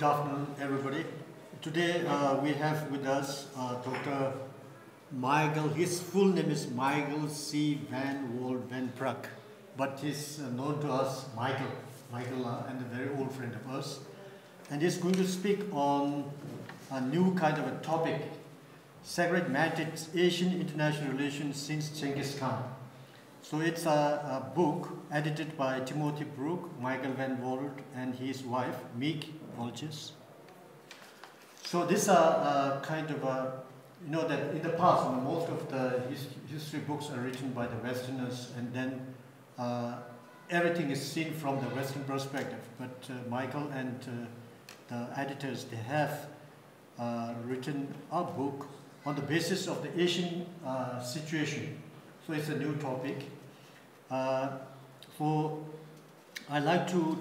Good afternoon, everybody. Today we have with us Dr. Michael. His full name is Michael C. van Walt van Praag, but he's known to us Michael. Michael and a very old friend of ours. And he's going to speak on a new kind of a topic, Sacred Methods, Asian International Relations since Genghis Khan. So it's a book edited by Timothy Brook, Michael van Walt, and his wife, Meek Volches. So this kind of a, you know that in the past, most of the history books are written by the Westerners, and then everything is seen from the Western perspective. But Michael and the editors, they have written a book on the basis of the Asian situation. So it's a new topic. So I'd like to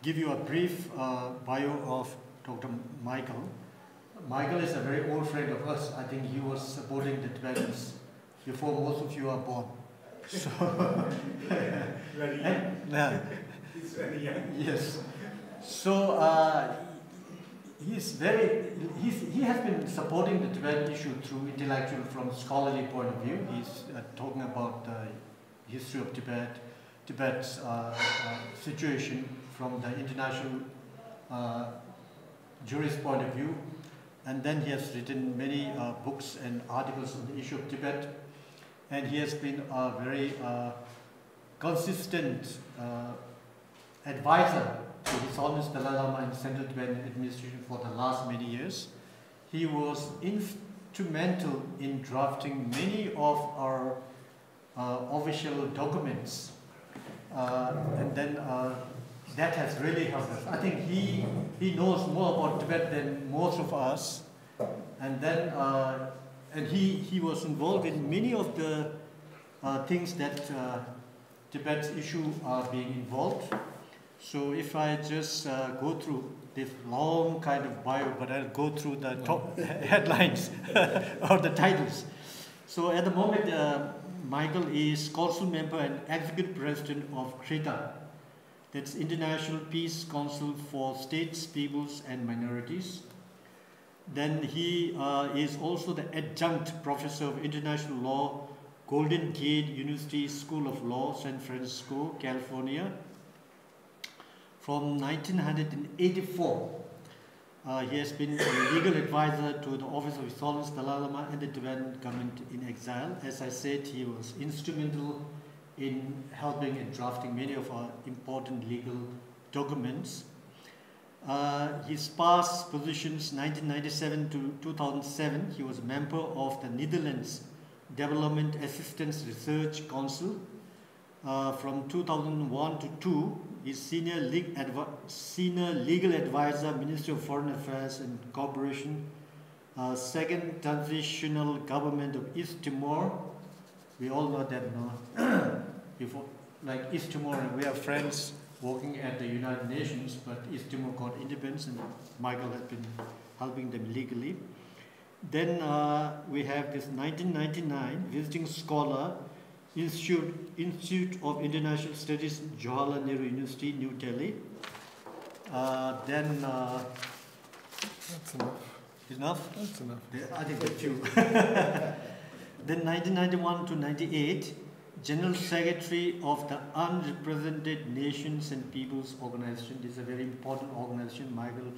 give you a brief bio of Dr. Michael. Michael is a very old friend of us. I think he was supporting the Tibetans before most of you are born. So very young. He's very young. Yes. So he has been supporting the Tibet issue through intellectual, from scholarly point of view. He's talking about the history of Tibet, Tibet's situation from the international jurist point of view, and then he has written many books and articles on the issue of Tibet, and he has been a very consistent advisor to His Holiness Dalai Lama in Central Tibetan administration for the last many years. He was instrumental in drafting many of our official documents, and then that has really helped us. I think he knows more about Tibet than most of us, and then and he was involved in many of the things that Tibet's issue are being involved. So if I just go through this long kind of bio, but I'll go through the top headlines or the titles. So at the moment, Michael is council member and executive president of CRETA, that's International Peace Council for States, Peoples and Minorities. Then he is also the adjunct professor of international law, Golden Gate University School of Law, San Francisco, California. From 1984, he has been a legal advisor to the Office of His Holiness Dalai Lama and the Tibetan government in exile. As I said, he was instrumental in helping and drafting many of our important legal documents. His past positions, 1997 to 2007, he was a member of the Netherlands Development Assistance Research Council. From 2001 to 2, he's senior legal advisor, Ministry of Foreign Affairs and Cooperation, second transitional government of East Timor. We all know that now. Before, like East Timor, we are friends working at the United Nations, but East Timor got independence, and Michael has been helping them legally. Then we have this 1999 visiting scholar, Institute of International Studies, Jawaharlal Nehru University, New Delhi. Then That's enough. enough? That's enough. I think that's you. Then 1991 to 98, General Secretary of the Unrepresented Nations and Peoples Organization. This is a very important organization. Michael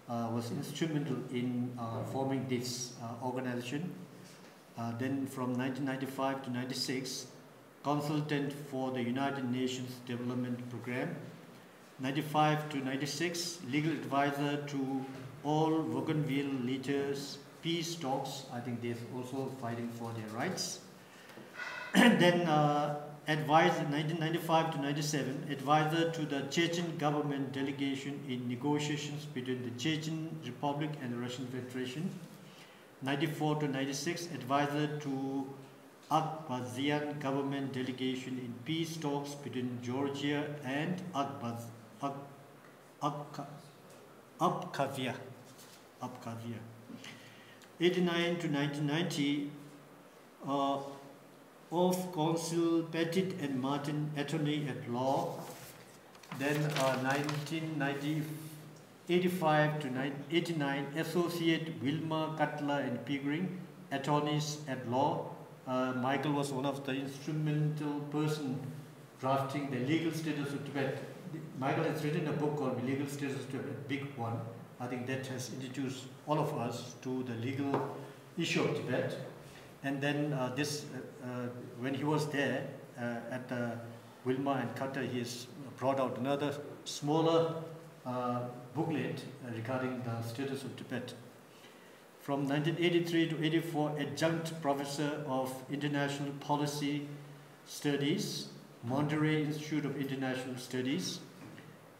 was instrumental in forming this organization. Then from 1995 to 96, consultant for the United Nations Development Program. 95 to 96, legal advisor to all Bougainville leaders, peace talks. I think they're also fighting for their rights. And then advisor 1995 to 97, advisor to the Chechen government delegation in negotiations between the Chechen Republic and the Russian Federation. 94 to 96, advisor to Abkhazian government delegation in peace talks between Georgia and Abkhazia. 89 to 1990, of Consul Petit and Martin, attorney at law. Then 1990 85 to 89, Associate Wilmer, Cutler and Pickering, attorneys at law. Michael was one of the instrumental person drafting the legal status of Tibet. Michael has written a book called Legal Status of Tibet, big one. I think that has introduced all of us to the legal issue of Tibet. And then when he was there at Wilmer and Cutter, he has brought out another smaller booklet regarding the status of Tibet. From 1983 to 84, adjunct professor of international policy studies, Monterey Institute of International Studies.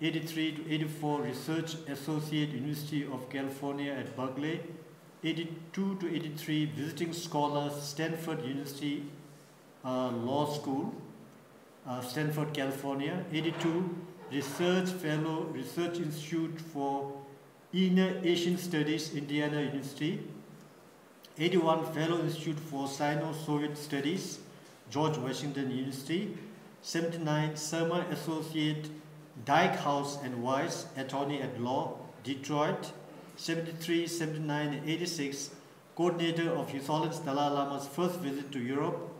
83 to 84, research associate, University of California at Berkeley. 82 to 83, visiting scholar, Stanford University Law School, Stanford, California. 82, research fellow, Research Institute for Inner Asian Studies, Indiana University. 81, fellow Institute for Sino-Soviet Studies, George Washington University. 79, summer associate, Dyke House and Weiss, attorney at law, Detroit. 73, 79, and 86, coordinator of His Holiness Dalai Lama's first visit to Europe,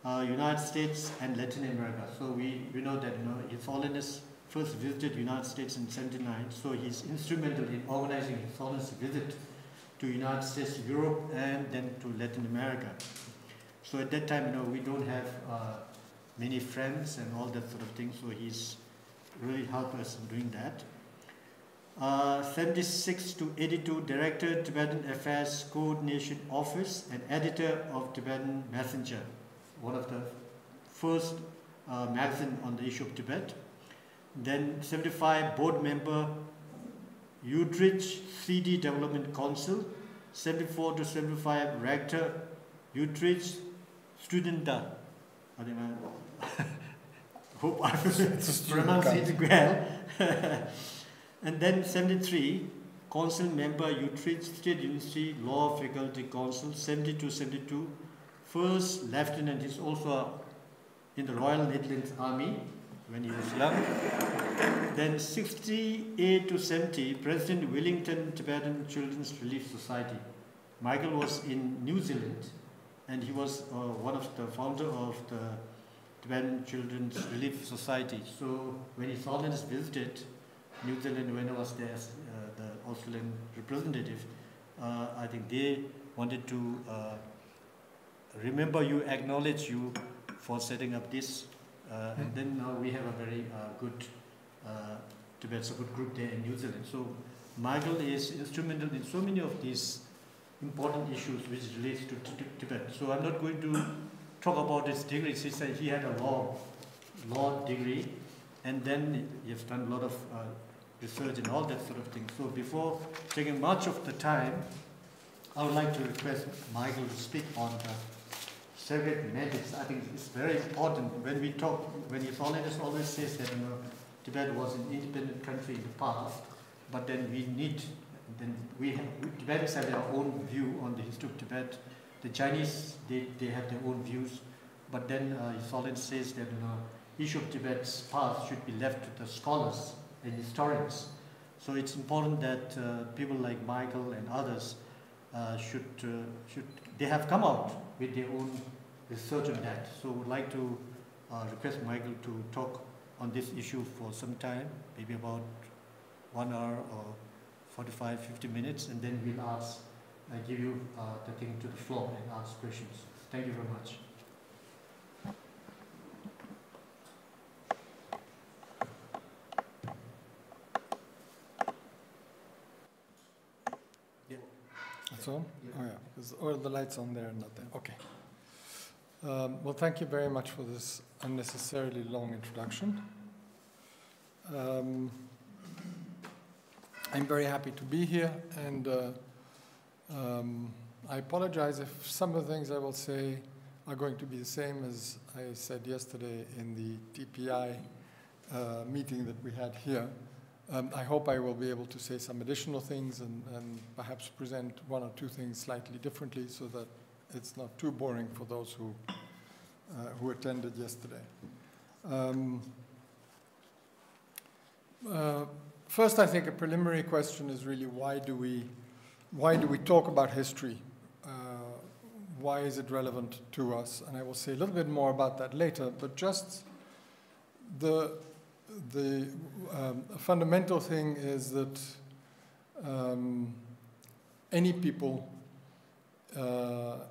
United States, and Latin America. So we know that His Holiness first visited United States in 79, so he's instrumental in organizing His Holiness' visit to United States, Europe, and then to Latin America. So at that time, we don't have many friends and all that sort of thing, so he's really helped us in doing that. 76 to 82, Director, Tibetan Affairs Coordination Office and editor of Tibetan Messenger, one of the first magazine on the issue of Tibet. Then 75, board member, Utrecht CD Development Council. 74 to 75, rector, Utrecht Studenta. I hope I pronounced it well. And then 73, council member, Utrecht State University Law Faculty Council. 70 to 72, first lieutenant. He's also in the Royal Netherlands Army when he was young. Then 68 to 70, President Wellington Tibetan Children's Relief Society. Michael was in New Zealand, and he was one of the founder of the Tibetan Children's Relief Society. So when His Holiness visited New Zealand, when I was there as the Australian representative, I think they wanted to remember you, acknowledge you for setting up this. And then now we have a very good Tibet support group there in New Zealand. So Michael is instrumental in so many of these important issues which relates to Tibet. So I'm not going to talk about his degrees. He said he had a law degree, and then he has done a lot of research and all that sort of thing. So before taking much of the time, I would like to request Michael to speak on the sacred mandates. I think it's very important when we talk, when His Holiness always says that Tibet was an independent country in the past, but then Tibetans have their own view on the history of Tibet. The Chinese, they have their own views, but then His Holiness says that issue of Tibet's past should be left to the scholars and historians. So it's important that people like Michael and others they have come out with their own research on that. So would like to request Michael to talk on this issue for some time, maybe about 1 hour or 45, 50 minutes, and then we'll give you the thing to the floor and ask questions. Thank you very much. That's on? Yeah. Oh yeah, because all the lights on there and not there. Okay. Well, thank you very much for this unnecessarily long introduction. I'm very happy to be here, and I apologize if some of the things I will say are going to be the same as I said yesterday in the TPI meeting that we had here. I hope I will be able to say some additional things and perhaps present one or two things slightly differently so that it's not too boring for those who attended yesterday. first, I think a preliminary question is really why do we talk about history? Why is it relevant to us? And I will say a little bit more about that later, but just the fundamental thing is that any people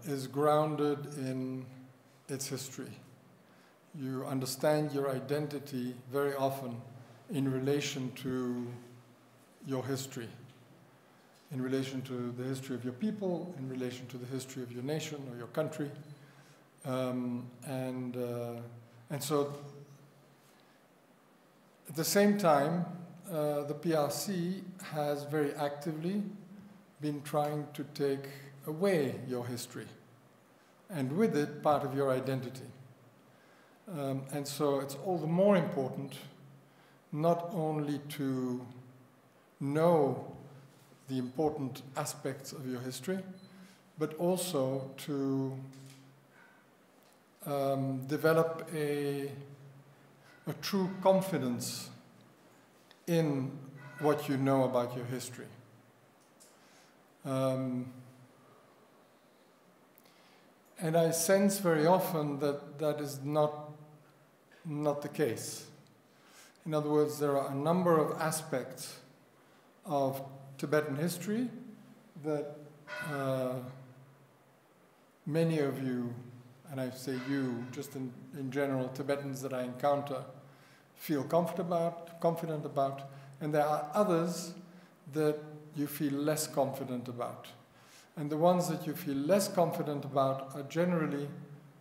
is grounded in its history. You understand your identity very often in relation to your history, in relation to the history of your people, in relation to the history of your nation or your country. And so at the same time, the PRC has very actively been trying to take away your history, and with it, part of your identity. And so it's all the more important not only to know the important aspects of your history, but also to develop a true confidence in what you know about your history. And I sense very often that that is not the case. In other words, there are a number of aspects of Tibetan history that many of you, and I say you, just in general, Tibetans that I encounter, feel confident about, and there are others that you feel less confident about. And the ones that you feel less confident about are generally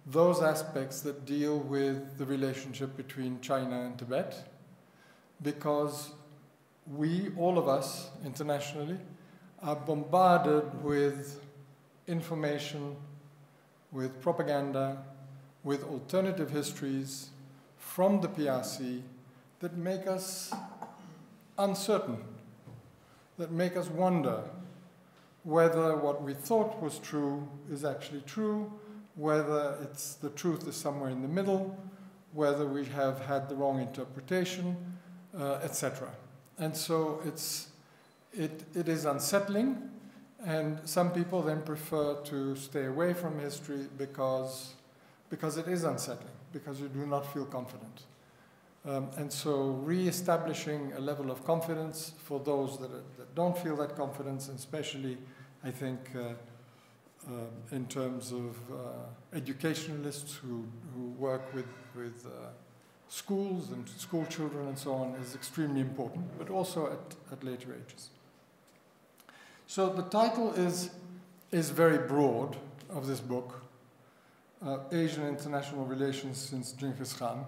those aspects that deal with the relationship between China and Tibet, because we, all of us, internationally, are bombarded with information, with propaganda, with alternative histories from the PRC that make us uncertain, that make us wonder whether what we thought was true is actually true, whether the truth is somewhere in the middle, whether we have had the wrong interpretation, etc. And so it is unsettling, and some people then prefer to stay away from history because it is unsettling, because you do not feel confident. And so re-establishing a level of confidence for those that don't feel that confidence, and especially, I think, in terms of educationalists who work with schools and school children and so on, is extremely important, but also at later ages. So the title is very broad of this book, Asian International Relations since Genghis Khan.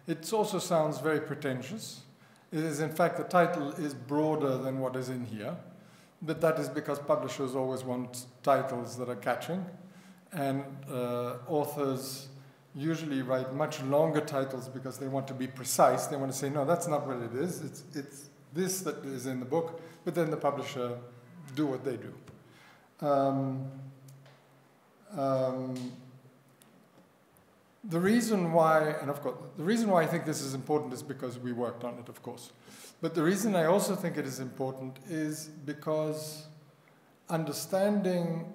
It also sounds very pretentious. It is, in fact, the title is broader than what is in here, but that is because publishers always want titles that are catching, and authors usually write much longer titles because they want to be precise. They want to say, no, that's not what it is. It's this that is in the book, but then the publisher do what they do. The reason why, and of course, the reason why I think this is important is because we worked on it, of course. But the reason I also think it is important is because understanding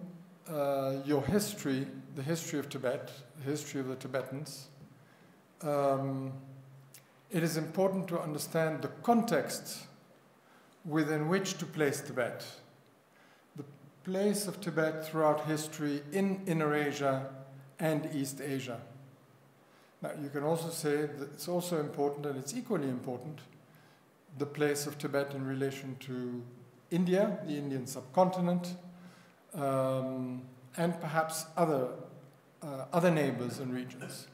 your history, the history of Tibet, the history of the Tibetans, it is important to understand the context within which to place Tibet. The place of Tibet throughout history in Inner Asia and East Asia. Now, you can also say that it's also important, and it's equally important, the place of Tibet in relation to India, the Indian subcontinent, and perhaps other neighbors and regions.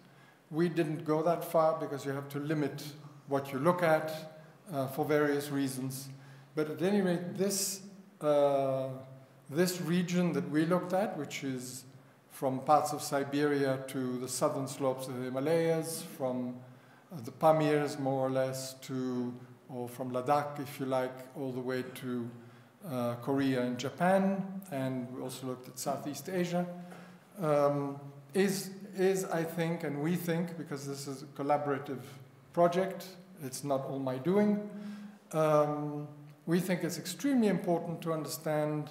We didn't go that far because you have to limit what you look at for various reasons. But at any rate, this region that we looked at, which is from parts of Siberia to the southern slopes of the Himalayas, from the Pamirs, more or less, or from Ladakh, if you like, all the way to Korea and Japan, and we also looked at Southeast Asia, is, I think, and we think, because this is a collaborative project, it's not all my doing, we think it's extremely important to understand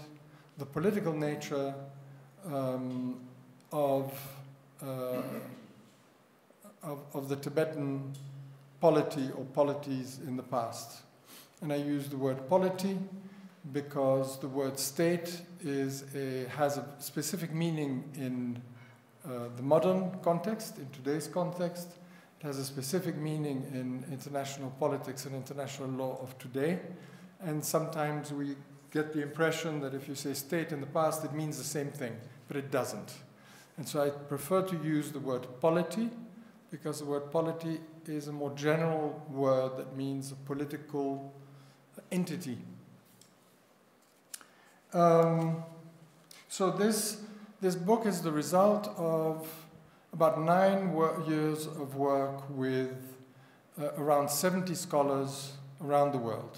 the political nature of the Tibetan polity or polities in the past. And I use the word polity because the word state has a specific meaning in the modern context, in today's context. It has a specific meaning in international politics and international law of today. And sometimes we get the impression that if you say state in the past, it means the same thing, but it doesn't. And so I prefer to use the word polity, because the word polity is a more general word that means a political entity. So this book is the result of about 9 years of work with around 70 scholars around the world,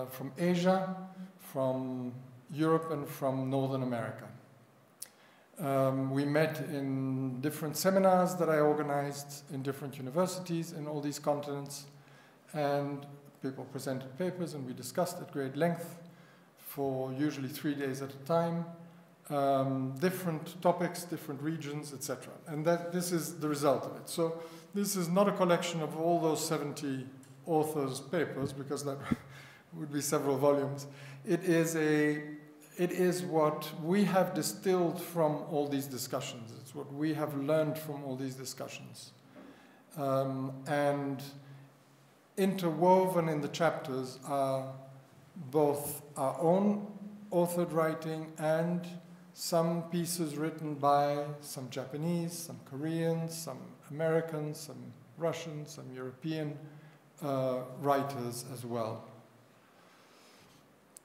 from Asia, from Europe, and from Northern America. We met in different seminars that I organized in different universities in all these continents, and people presented papers, and we discussed at great length for usually 3 days at a time, different topics, different regions, etc. And this is the result of it. So this is not a collection of all those 70 authors' papers, because that would be several volumes. It is what we have distilled from all these discussions. It's what we have learned from all these discussions. And interwoven in the chapters are both our own authored writing and some pieces written by some Japanese, some Koreans, some Americans, some Russians, some European writers as well.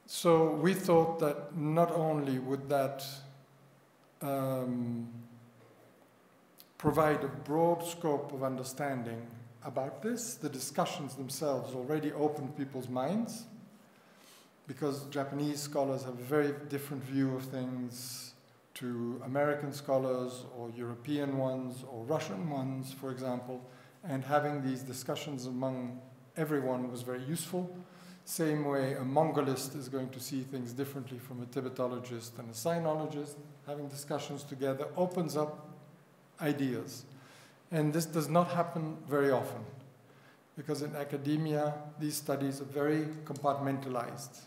So we thought that not only would that provide a broad scope of understanding about this, the discussions themselves already opened people's minds, because Japanese scholars have a very different view of things to American scholars or European ones or Russian ones, for example, and having these discussions among everyone was very useful. Same way a Mongolist is going to see things differently from a Tibetologist and a Sinologist. Having discussions together opens up ideas. And this does not happen very often, because in academia, these studies are very compartmentalized.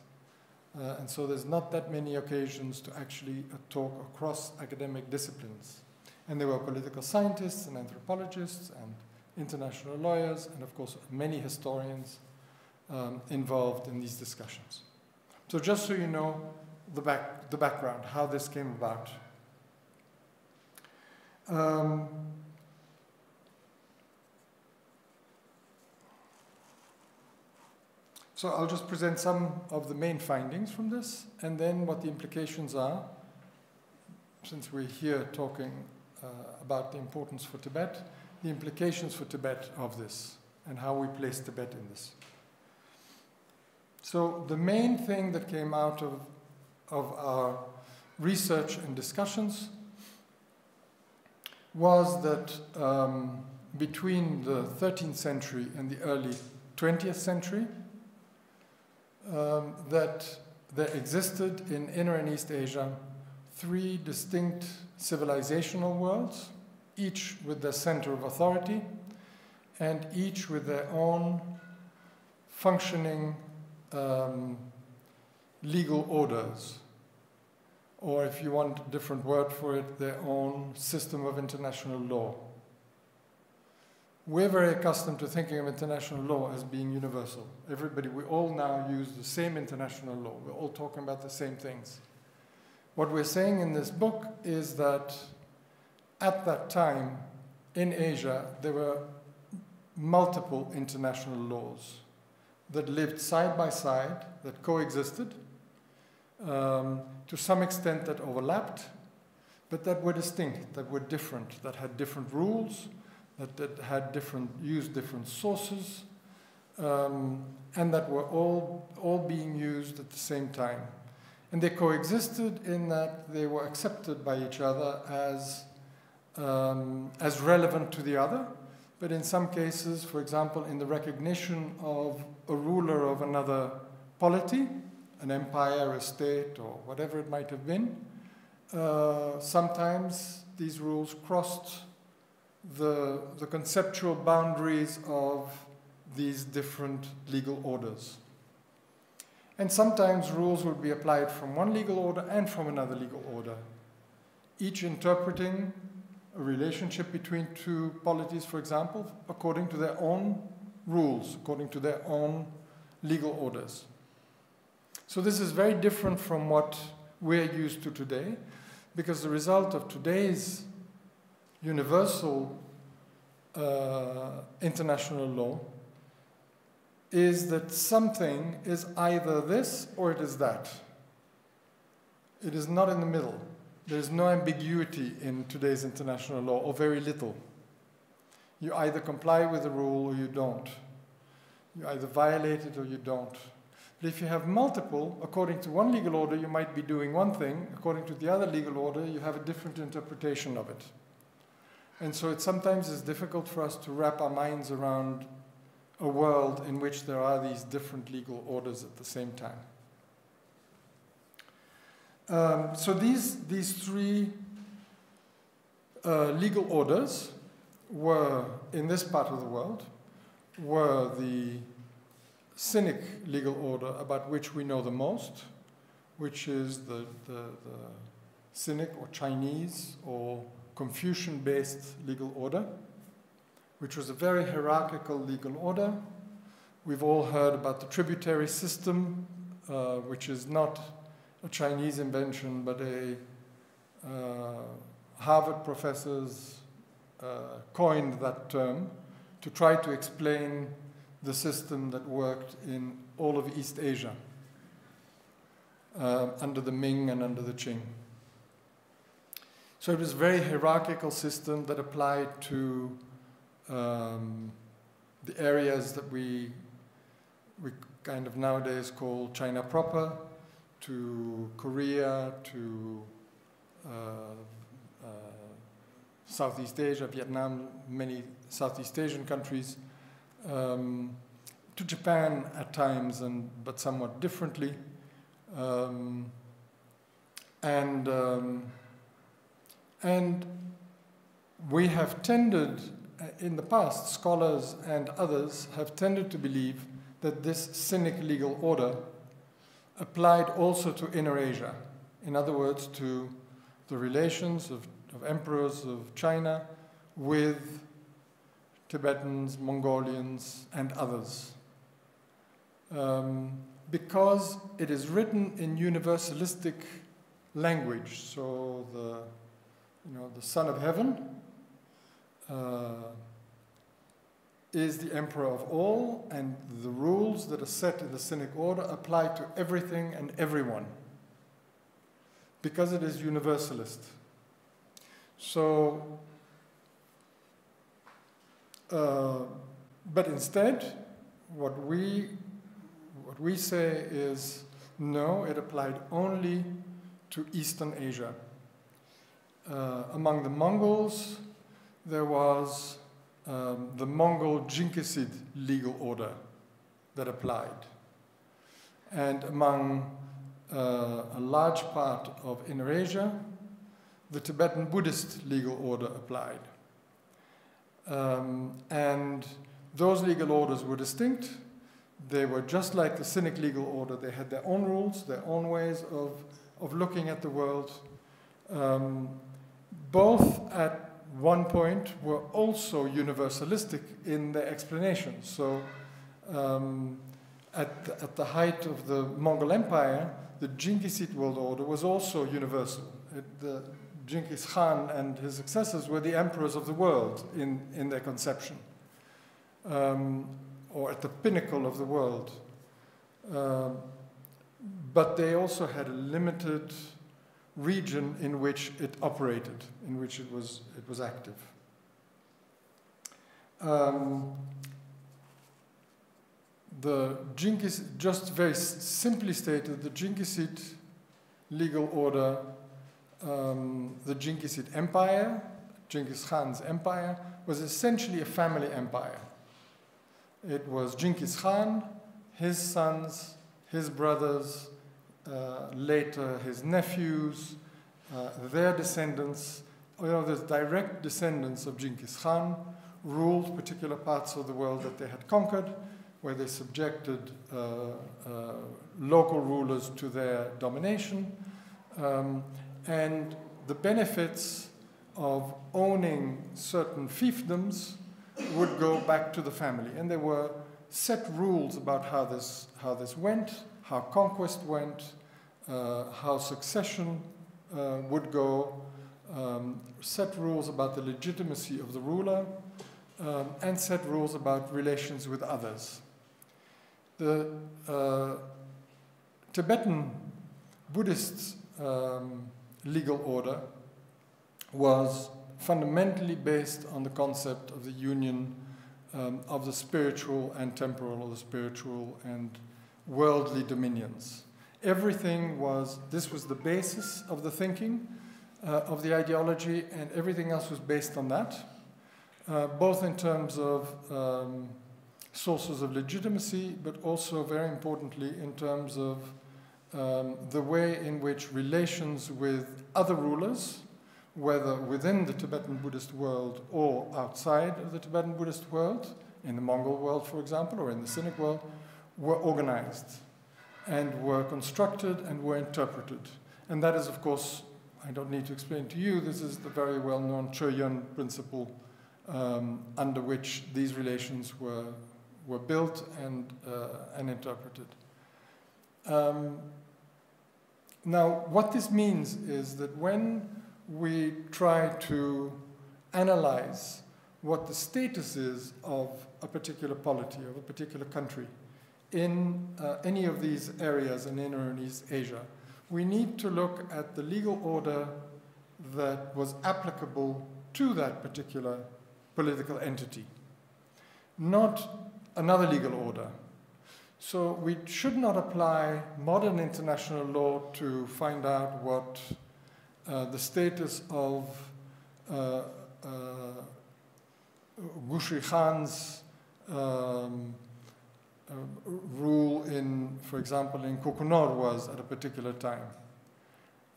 And so there's not that many occasions to actually talk across academic disciplines. And there were political scientists and anthropologists and international lawyers and, of course, many historians involved in these discussions. So just so you know the background, how this came about. So I'll just present some of the main findings from this, and then what the implications are, since we're here talking about the importance for Tibet, the implications for Tibet of this, and how we place Tibet in this. So the main thing that came out of our research and discussions was that between the 13th century and the early 20th century, that there existed in Inner and East Asia 3 distinct civilizational worlds, each with their center of authority, and each with their own functioning legal orders, or if you want a different word for it, their own system of international law. We're very accustomed to thinking of international law as being universal. We all now use the same international law. We're all talking about the same things. What we're saying in this book is that at that time in Asia, there were multiple international laws that lived side by side, that coexisted, to some extent that overlapped, but that were distinct, that were different, that had different rules, that had used different sources, and that were all being used at the same time. And they coexisted in that they were accepted by each other as relevant to the other, but in some cases, for example, in the recognition of a ruler of another polity, an empire, a state, or whatever it might have been, sometimes these rules crossed the conceptual boundaries of these different legal orders. And sometimes rules would be applied from one legal order and from another legal order, each interpreting a relationship between two polities, for example, according to their own rules, according to their own legal orders. So this is very different from what we're used to today, because the result of today's universal international law is that something is either this or it is that. It is not in the middle. There is no ambiguity in today's international law, or very little. You either comply with the rule or you don't. You either violate it or you don't. But if you have multiple, according to one legal order, you might be doing one thing. According to the other legal order, you have a different interpretation of it. And so it sometimes is difficult for us to wrap our minds around a world in which there are these different legal orders at the same time. So these three legal orders were, in this part of the world, were the Sinic legal order, about which we know the most, which is the Sinic or Chinese or Confucian-based legal order, which was a very hierarchical legal order. We've all heard about the tributary system, which is not a Chinese invention, but a Harvard professors coined that term to try to explain the system that worked in all of East Asia under the Ming and under the Ching. So it was a very hierarchical system that applied to the areas that we kind of nowadays call China proper, to Korea, to Southeast Asia, Vietnam, many Southeast Asian countries, to Japan at times, but somewhat differently. And we have tended, in the past, scholars and others have tended to believe that this Sinic legal order applied also to Inner Asia. In other words, to the relations of emperors of China with Tibetans, Mongolians, and others. Because it is written in universalistic language, so the Son of Heaven is the emperor of all, and the rules that are set in the Sinic order apply to everything and everyone, because it is universalist. So, but instead, what we say is, no, it applied only to Eastern Asia. Among the Mongols, there was the Mongol Genghis legal order that applied. And among a large part of Inner Asia, the Tibetan Buddhist legal order applied. And those legal orders were distinct. They were just like the Sinic legal order. They had their own rules, their own ways of looking at the world. Both at one point were also universalistic in their explanations. So at the height of the Mongol Empire, the Genghis world order was also universal. The Genghis Khan and his successors were the emperors of the world in their conception, or at the pinnacle of the world. But they also had a limited region in which it operated, in which it was active. The Genghis, just very simply stated, the Genghis legal order, the Genghis Empire Genghis Khan's empire, was essentially a family empire. It was Genghis Khan, his sons, his brothers, later his nephews, their descendants, the direct descendants of Genghis Khan, ruled particular parts of the world that they had conquered, where they subjected local rulers to their domination. And the benefits of owning certain fiefdoms would go back to the family. And there were set rules about how this went, how conquest went, how succession would go, set rules about the legitimacy of the ruler, and set rules about relations with others. The Tibetan Buddhist legal order was fundamentally based on the concept of the union of the spiritual and temporal, or the spiritual and worldly dominions. This was the basis of the thinking, of the ideology, and everything else was based on that, both in terms of sources of legitimacy, but also, very importantly, in terms of the way in which relations with other rulers, whether within the Tibetan Buddhist world or outside of the Tibetan Buddhist world, in the Mongol world, for example, or in the Sinic world, were organized and were constructed and were interpreted. And that is, of course, I don't need to explain to you, this is the very well-known Choyun principle under which these relations were built and interpreted. Now, what this means is that when we try to analyze what the status is of a particular polity, of a particular country, in any of these areas in Inner and East Asia, we need to look at the legal order that was applicable to that particular political entity, not another legal order. So we should not apply modern international law to find out what the status of Gushri Khan's rule in, for example, in Kukunor was at a particular time.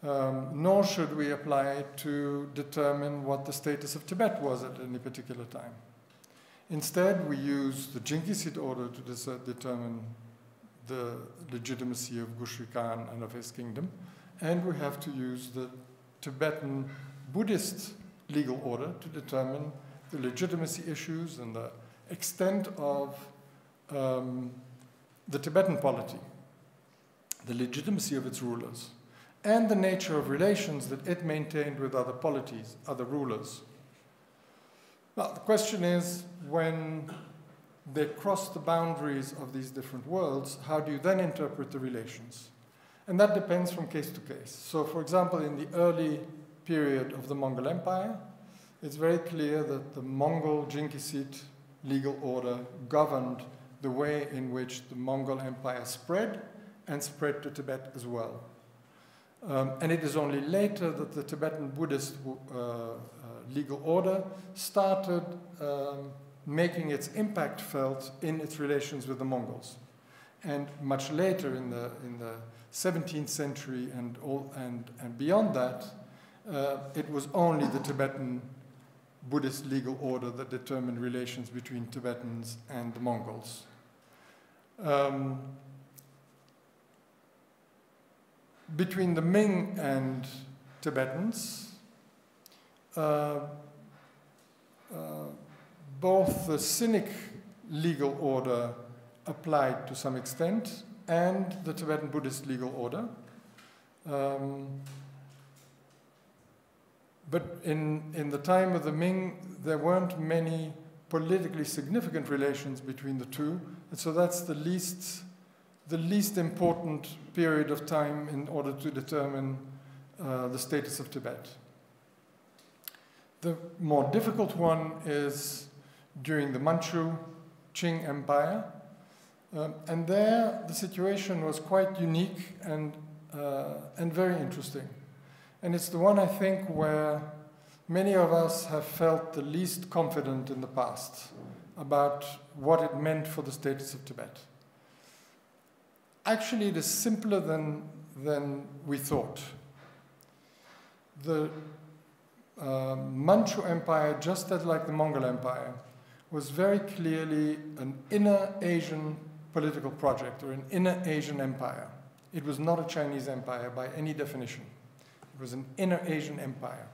Nor should we apply it to determine what the status of Tibet was at any particular time. Instead, we use the Jinghisid order to determine the legitimacy of Gushri Khan and of his kingdom, and we have to use the Tibetan Buddhist legal order to determine the legitimacy issues and the extent of the Tibetan polity, the legitimacy of its rulers, and the nature of relations that it maintained with other polities, other rulers. Now, the question is, when they cross the boundaries of these different worlds, how do you then interpret the relations? And that depends from case to case. So, for example, in the early period of the Mongol Empire, it's very clear that the Mongol Jinghisid legal order governed the way in which the Mongol Empire spread, and spread to Tibet as well. And it is only later that the Tibetan Buddhist legal order started making its impact felt in its relations with the Mongols. And much later, in the 17th century and beyond that, it was only the Tibetan Buddhist legal order that determined relations between Tibetans and the Mongols. Between the Ming and Tibetans, both the Sinic legal order applied to some extent, and the Tibetan Buddhist legal order. But in the time of the Ming, there weren't many politically significant relations between the two, and so that's the least important period of time in order to determine the status of Tibet. The more difficult one is during the Manchu Ching Empire, and there the situation was quite unique and very interesting. And it's the one, I think, where many of us have felt the least confident in the past about what it meant for the status of Tibet. Actually, it is simpler than we thought. The Manchu Empire, just as like the Mongol Empire, was very clearly an inner Asian political project, or an inner Asian empire. It was not a Chinese empire by any definition. It was an inner Asian empire.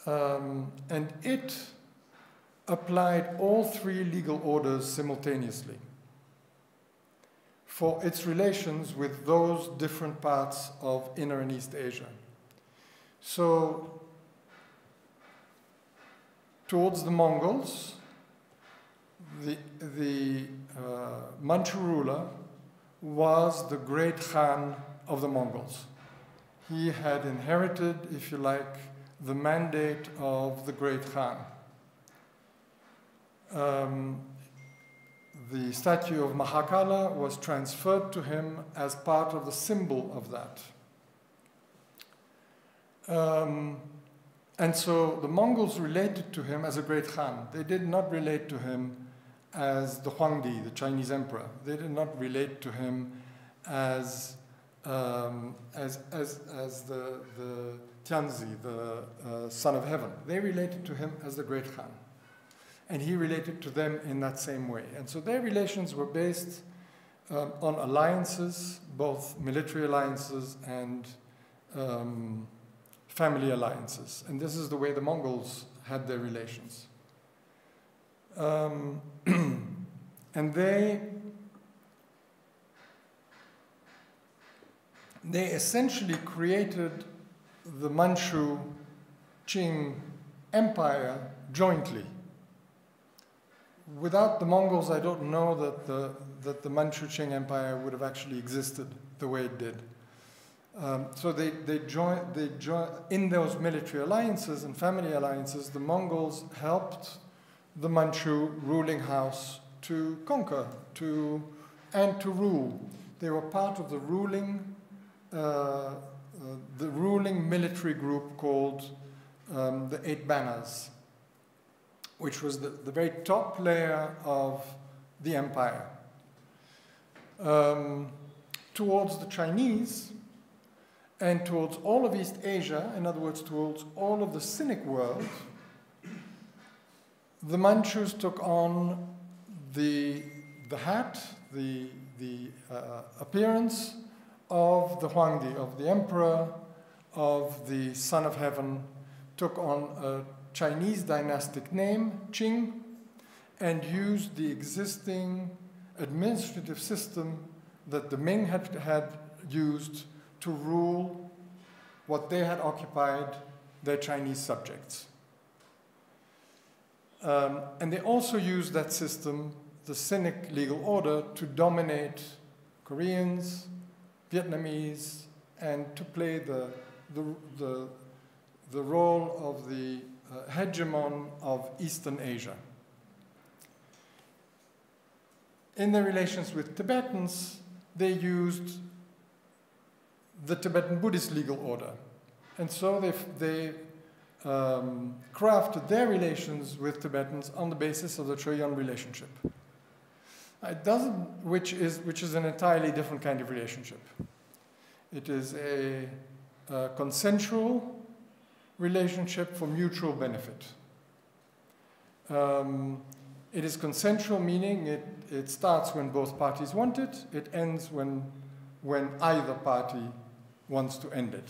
And it applied all three legal orders simultaneously for its relations with those different parts of Inner and East Asia. So, towards the Mongols, the Manchu ruler was the great Khan of the Mongols. He had inherited, if you like, the mandate of the great Khan. The statue of Mahakala was transferred to him as part of the symbol of that. And so the Mongols related to him as a great Khan. They did not relate to him as the Huangdi, the Chinese emperor. They did not relate to him as the Tianzi, the son of heaven. They related to him as the great Khan. And he related to them in that same way. And so their relations were based on alliances, both military alliances and family alliances. And this is the way the Mongols had their relations. And they essentially created the Manchu Ching Empire jointly. Without the Mongols, I don't know that the Manchu Ching Empire would have actually existed the way it did. So they joined in those military alliances and family alliances. The Mongols helped the Manchu ruling house to conquer and to rule. They were part of the ruling military group called the Eight Banners, which was the very top layer of the empire. Towards the Chinese and towards all of East Asia, in other words, towards all of the Sinic world, the Manchus took on the hat, the appearance of the Huangdi, of the emperor, of the son of heaven, took on a Chinese dynastic name, Ching, and used the existing administrative system that the Ming had used to rule what they had occupied, their Chinese subjects. And they also used that system, the Sinic legal order, to dominate Koreans, Vietnamese, and to play the role of the hegemon of Eastern Asia. In their relations with Tibetans, they used the Tibetan Buddhist legal order. And so they crafted their relations with Tibetans on the basis of the Choyun relationship. Which is an entirely different kind of relationship. It is a consensual relationship for mutual benefit. It is consensual, meaning it starts when both parties want it. It ends when either party wants to end it.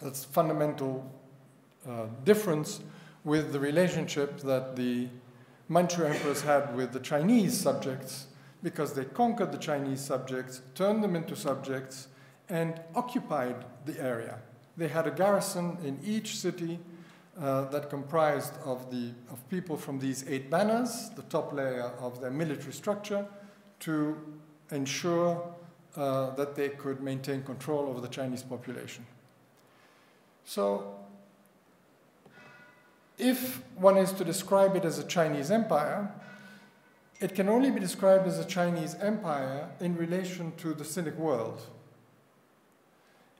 That's fundamental difference with the relationship that the Manchu emperors had with the Chinese subjects, because they conquered the Chinese subjects, turned them into subjects, and occupied the area. They had a garrison in each city that comprised of people from these 8 banners, the top layer of their military structure, to ensure that they could maintain control over the Chinese population. So, if one is to describe it as a Chinese empire, it can only be described as a Chinese empire in relation to the Sinic world.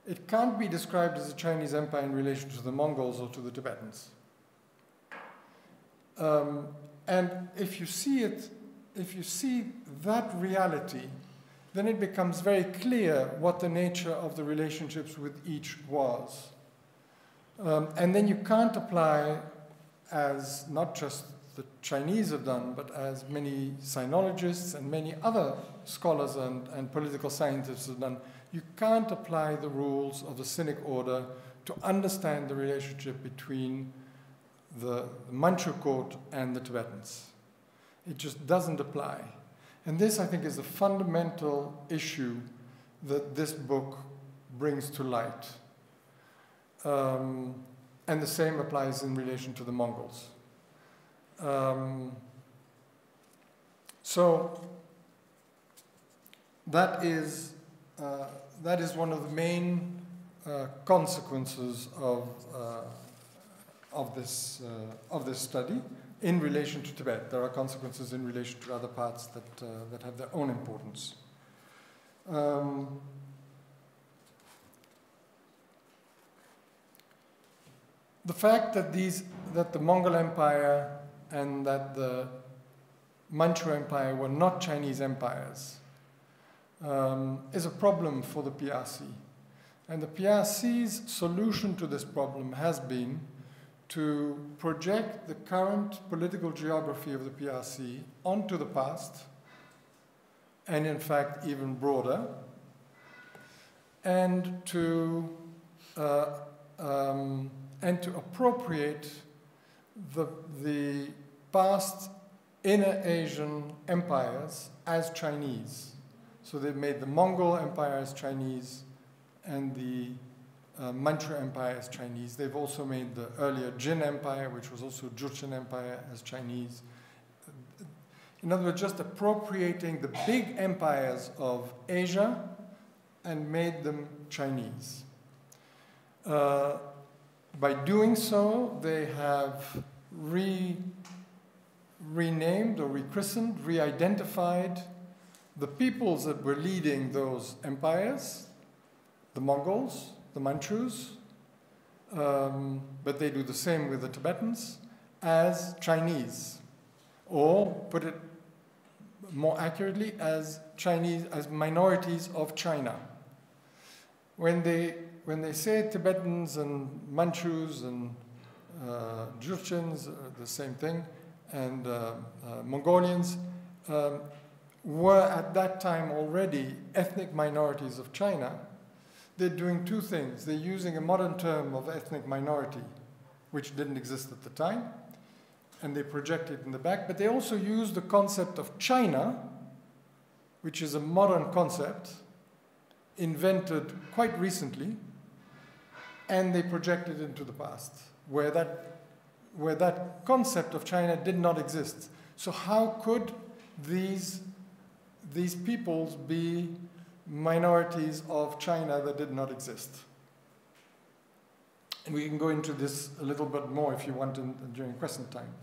it can't be described as a Chinese empire in relation to the Mongols or to the Tibetans. And if you see that reality, then it becomes very clear what the nature of the relationships with each was. And then you can't apply, as not just the Chinese have done, but as many sinologists and many other scholars and political scientists have done, you can't apply the rules of the Sinic order to understand the relationship between the Manchu court and the Tibetans. It just doesn't apply. And this, I think, is the fundamental issue that this book brings to light. And the same applies in relation to the Mongols. So that is one of the main consequences of this study in relation to Tibet. There are consequences in relation to other parts that have their own importance. The fact that the Mongol Empire and that the Manchu Empire were not Chinese empires is a problem for the PRC. And the PRC's solution to this problem has been to project the current political geography of the PRC onto the past, and in fact even broader, and to appropriate the past inner Asian empires as Chinese. So they've made the Mongol Empire as Chinese and the Manchu Empire as Chinese. They've also made the earlier Jin Empire, which was also Jurchen Empire, as Chinese. In other words, just appropriating the big empires of Asia and made them Chinese. By doing so, they have renamed or rechristened, re-identified the peoples that were leading those empires, the Mongols, the Manchus, but they do the same with the Tibetans, as Chinese, or put it more accurately, as Chinese, as minorities of China. When they say Tibetans and Manchus and Jurchens, the same thing, and Mongolians, were at that time already ethnic minorities of China, they're doing two things. They're using a modern term of ethnic minority, which didn't exist at the time, and they project it in the back, but they also use the concept of China, which is a modern concept, invented quite recently, and they project it into the past, where that concept of China did not exist. So how could these peoples be minorities of China that did not exist? And we can go into this a little bit more if you want during question time.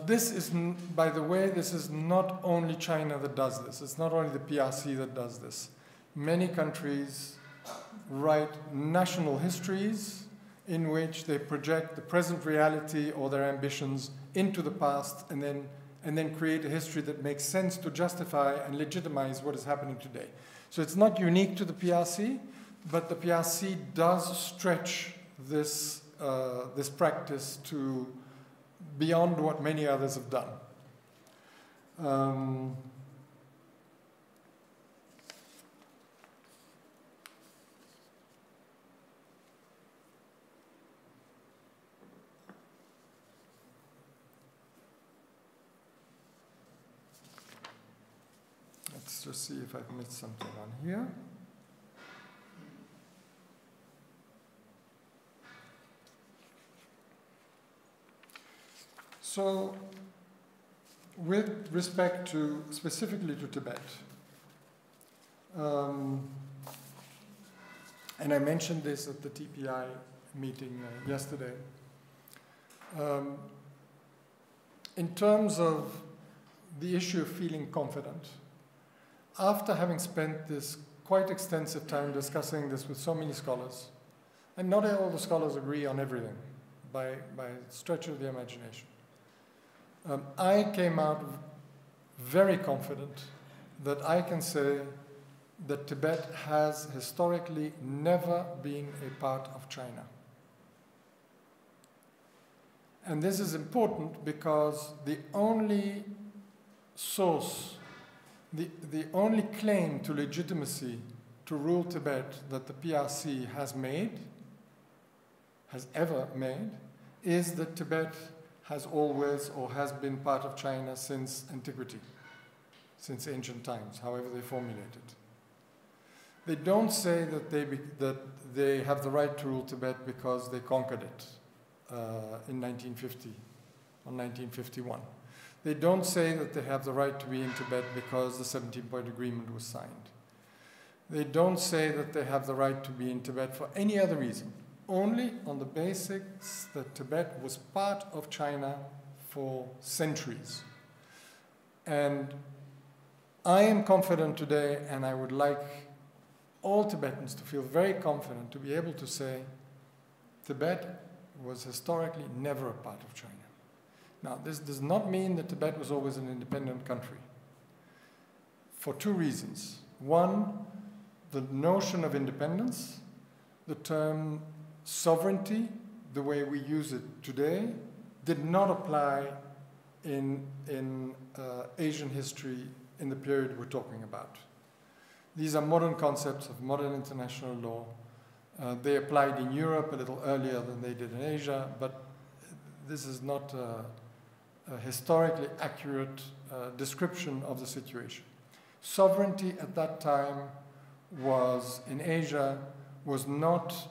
This is, by the way, this is not only China that does this. It's not only the PRC that does this. Many countries write national histories in which they project the present reality or their ambitions into the past and then create a history that makes sense to justify and legitimize what is happening today. So it's not unique to the PRC, but the PRC does stretch this practice to beyond what many others have done. Let's just see if I've missed something on here. So, with respect to, specifically to Tibet, and I mentioned this at the TPI meeting yesterday, in terms of the issue of feeling confident, after having spent this quite extensive time discussing this with so many scholars, and not all the scholars agree on everything by stretch of the imagination, I came out very confident that I can say that Tibet has historically never been a part of China. And this is important because the only source, the only claim to legitimacy to rule Tibet that the PRC has ever made, is that Tibet has always or has been part of China since antiquity, since ancient times, however they formulate it. They don't say that they have the right to rule Tibet because they conquered it in 1950 or 1951. They don't say that they have the right to be in Tibet because the 17-point agreement was signed. They don't say that they have the right to be in Tibet for any other reason, only on the basics that Tibet was part of China for centuries. And I am confident today, and I would like all Tibetans to feel very confident to be able to say Tibet was historically never a part of China. Now, this does not mean that Tibet was always an independent country, for two reasons. One, the notion of independence, the term sovereignty, the way we use it today, did not apply in Asian history in the period we're talking about. These are modern concepts of modern international law. They applied in Europe a little earlier than they did in Asia, but this is not a historically accurate description of the situation. Sovereignty at that time was, in Asia, was not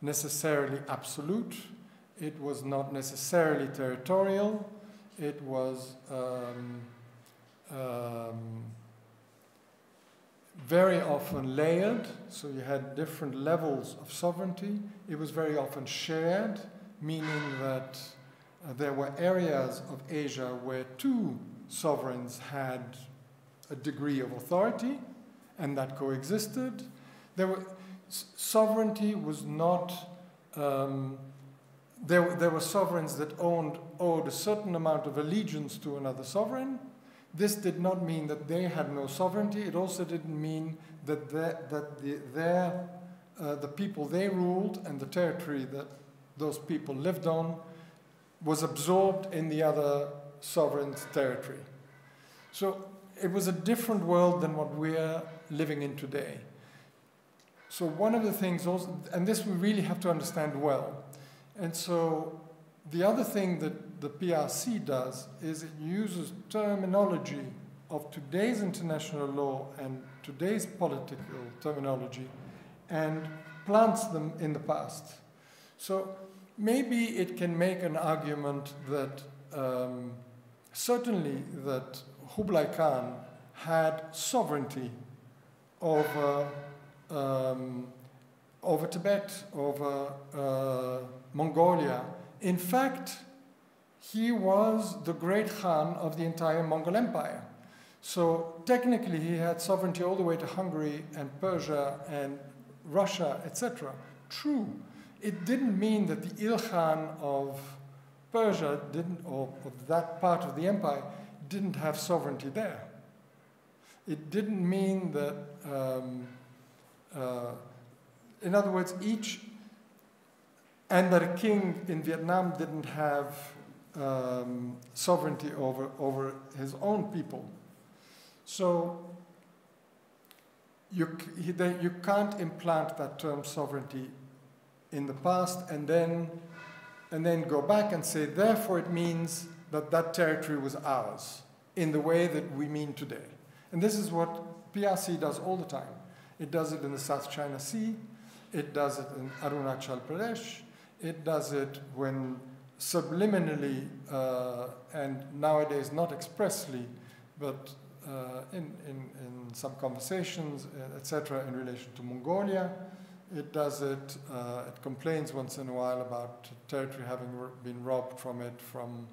necessarily absolute. It was not necessarily territorial. It was very often layered, so you had different levels of sovereignty. It was very often shared, meaning that there were areas of Asia where two sovereigns had a degree of authority, and that coexisted. Sovereignty was not, there were sovereigns that owed a certain amount of allegiance to another sovereign. This did not mean that they had no sovereignty. It also didn't mean that the people they ruled and the territory that those people lived on was absorbed in the other sovereign's territory. So it was a different world than what we're living in today. So one of the things also, and this we really have to understand well, and so the other thing that the PRC does is it uses terminology of today's international law and today's political terminology and plants them in the past. So maybe it can make an argument that certainly that Kublai Khan had sovereignty over Tibet, over Mongolia. In fact, he was the great Khan of the entire Mongol Empire. So technically he had sovereignty all the way to Hungary and Persia and Russia, etc. True. It didn't mean that the Ilkhan of Persia didn't, or of that part of the empire, didn't have sovereignty there. It didn't mean that, in other words, and that a king in Vietnam didn't have sovereignty over his own people. So you can't implant that term sovereignty in the past and then go back and say, therefore it means that that territory was ours in the way that we mean today. And this is what PRC does all the time. It does it in the South China Sea. It does it in Arunachal Pradesh. It does it when subliminally, and nowadays not expressly, but in some conversations, etc., in relation to Mongolia. It does it, it complains once in a while about territory having been robbed from it from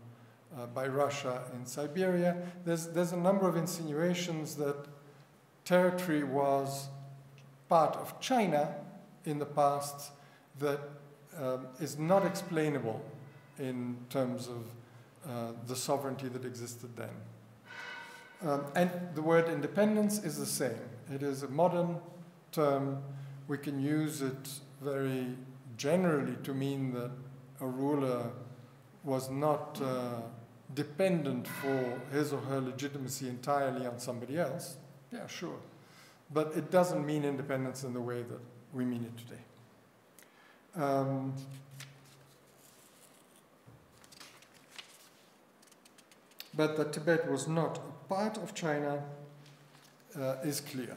by Russia in Siberia. There's a number of insinuations that territory was part of China in the past that is not explainable in terms of the sovereignty that existed then. And the word independence is the same. It is a modern term. We can use it very generally to mean that a ruler was not dependent for his or her legitimacy entirely on somebody else. Yeah, sure. But it doesn't mean independence in the way that we mean it today. But that Tibet was not a part of China is clear.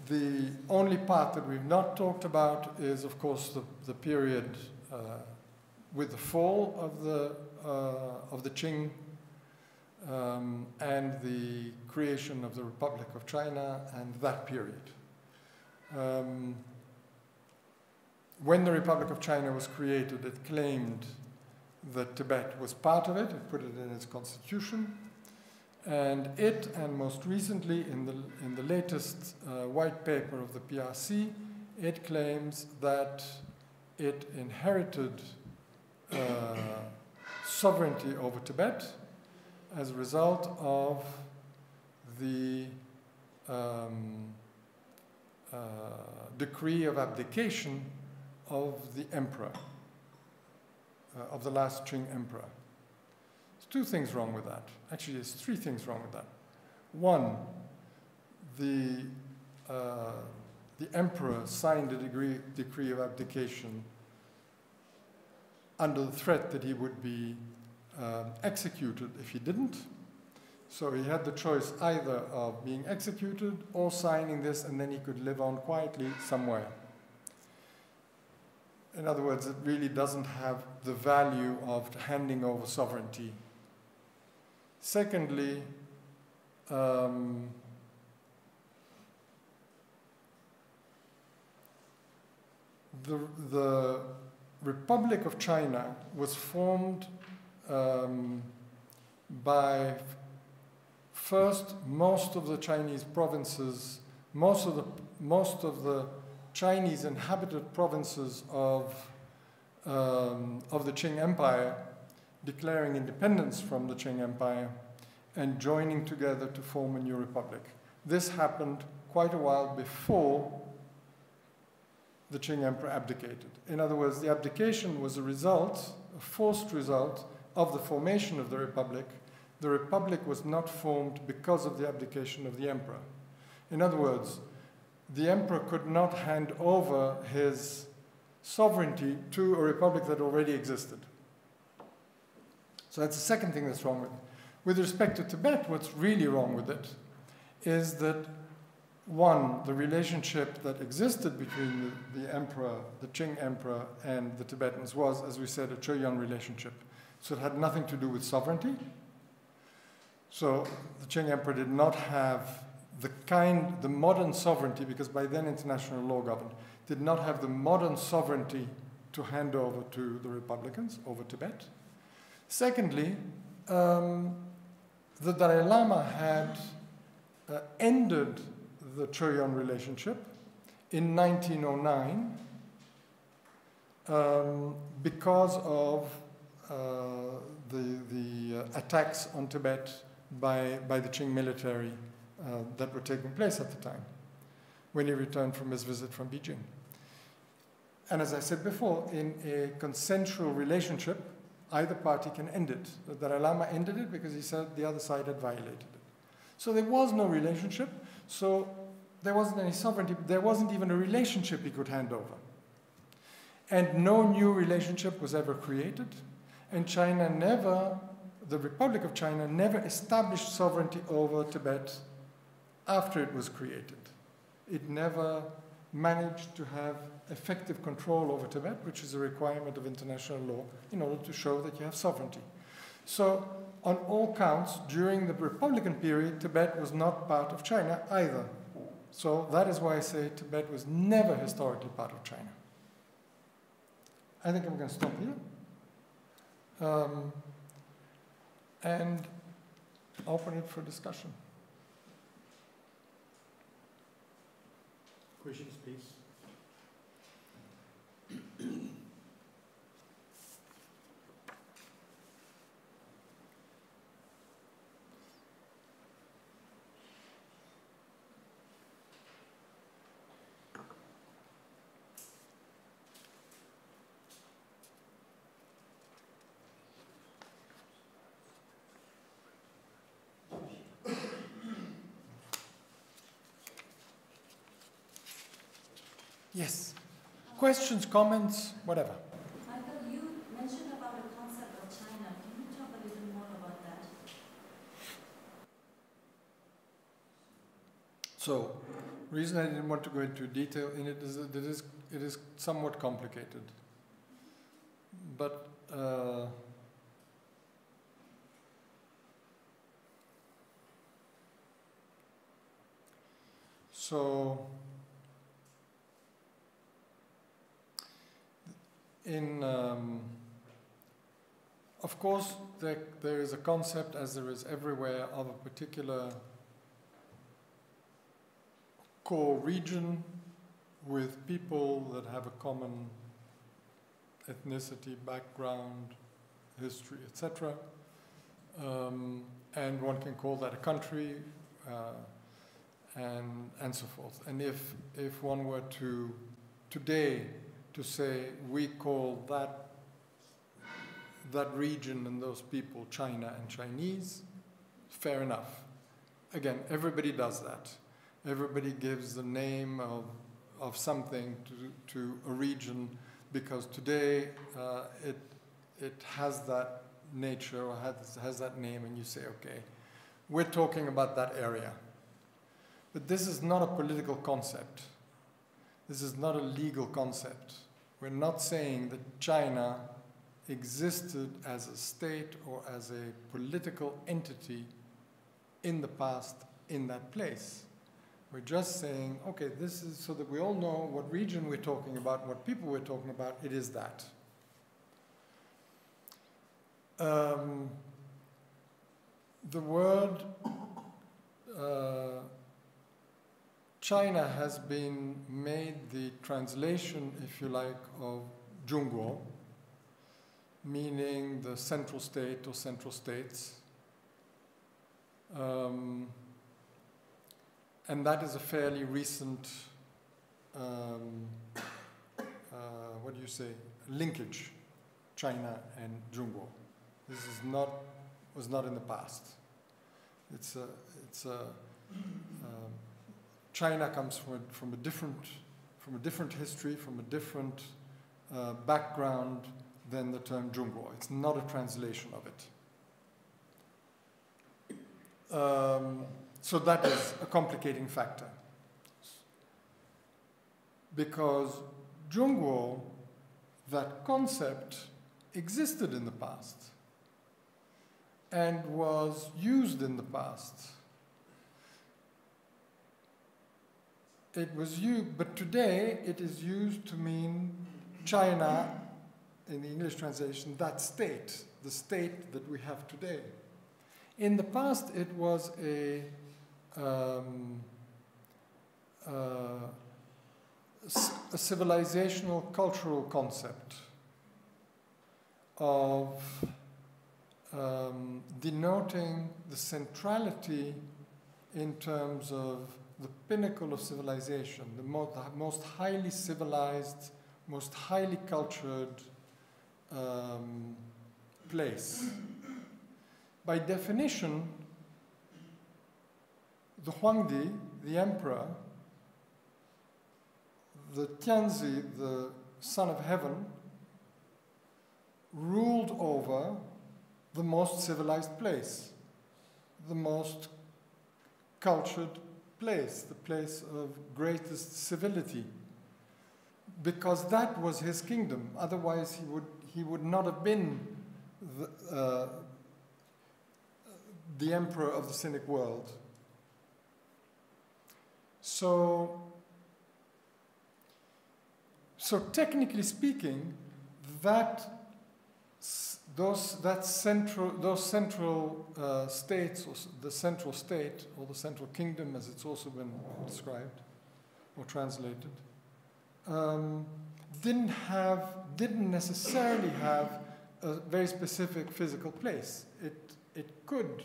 The only part that we've not talked about is, of course, the period with the fall of the Ching and the creation of the Republic of China and that period. When the Republic of China was created, it claimed that Tibet was part of it. It put it in its constitution. And it, and most recently in the latest white paper of the PRC, it claims that it inherited sovereignty over Tibet as a result of the decree of abdication of the emperor, of the last Ching emperor. There's two things wrong with that. Actually, there's three things wrong with that. One, the emperor signed a decree of abdication under the threat that he would be executed if he didn't. So he had the choice either of being executed or signing this, and then he could live on quietly somewhere. In other words, it really doesn't have the value of handing over sovereignty. Secondly, the Republic of China was formed by first most of the Chinese provinces, most of the Chinese inhabited provinces of the Qing Empire declaring independence from the Qing Empire and joining together to form a new republic. This happened quite a while before the Qing Emperor abdicated. In other words, the abdication was a result, a forced result, of the formation of the republic. The republic was not formed because of the abdication of the emperor. In other words, the emperor could not hand over his sovereignty to a republic that already existed. So that's the second thing that's wrong with it. With respect to Tibet, what's really wrong with it is that, one, the relationship that existed between the emperor, the Qing emperor, and the Tibetans was, as we said, a Choyuan relationship. So it had nothing to do with sovereignty. So the Qing emperor did not have the modern sovereignty, because by then international law governed, did not have the modern sovereignty to hand over to the republicans over Tibet. Secondly, the Dalai Lama had ended the Choyuan relationship in 1909 because of the attacks on Tibet by the Qing military that were taking place at the time, when he returned from his visit from Beijing. And as I said before, in a consensual relationship, either party can end it. The Dalai Lama ended it because he said the other side had violated it. So there was no relationship, so there wasn't any sovereignty, there wasn't even a relationship he could hand over. And no new relationship was ever created, and China never, the Republic of China never established sovereignty over Tibet after it was created. It never managed to have effective control over Tibet, which is a requirement of international law in order to show that you have sovereignty. So on all counts, during the Republican period, Tibet was not part of China either. So that is why I say Tibet was never historically part of China. I think I'm going to stop here. And open it for discussion. Questions, please. Yes. Questions, comments, whatever. Michael, you mentioned about the concept of China. Can you talk a little more about that? So, the reason I didn't want to go into detail in it is that it is somewhat complicated. But so of course, there is a concept, as there is everywhere, of a particular core region with people that have a common ethnicity, background, history, etc. And one can call that a country, and so forth. And if one were to today to say we call that region and those people China and Chinese, fair enough. Again, everybody does that. Everybody gives the name of something to a region because today it has that nature or has that name, and you say, okay, we're talking about that area. But this is not a political concept. This is not a legal concept. We're not saying that China existed as a state or as a political entity in the past in that place. We're just saying, okay, this is so that we all know what region we're talking about, what people we're talking about, it is that. The word China has been made the translation, if you like, of Zhongguo, meaning the central state or central states. And that is a fairly recent, what do you say, linkage, China and Zhongguo. This is was not in the past. China comes from a different history, from a different background than the term Zhongguo. It's not a translation of it. So that is a complicating factor. Because Zhongguo, that concept, existed in the past and was used in the past. It was used, but today it is used to mean China, in the English translation, that state, the state that we have today. In the past, it was a civilizational, cultural concept of denoting the centrality in terms of the pinnacle of civilization, the most highly civilized, most highly cultured place. By definition, the Huangdi, the emperor, the Tianzi, the son of heaven, ruled over the most civilized place, the most cultured place, the place of greatest civility, because that was his kingdom. Otherwise, he would not have been the emperor of the Sinic world. So technically speaking, those central states, or the central state, or the central kingdom, as it's also been described or translated, didn't necessarily have a very specific physical place. It could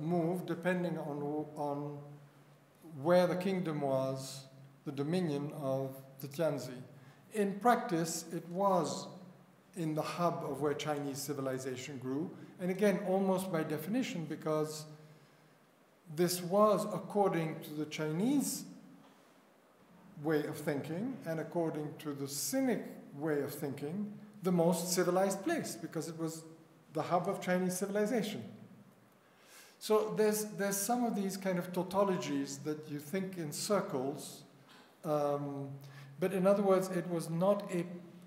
move depending on where the kingdom was, the dominion of the Tianzi. In practice, it was in the hub of where Chinese civilization grew, and again, almost by definition, because this was, according to the Chinese way of thinking, and according to the Sinic way of thinking, the most civilized place, because it was the hub of Chinese civilization. So there's some of these kind of tautologies that you think in circles, but in other words, it was not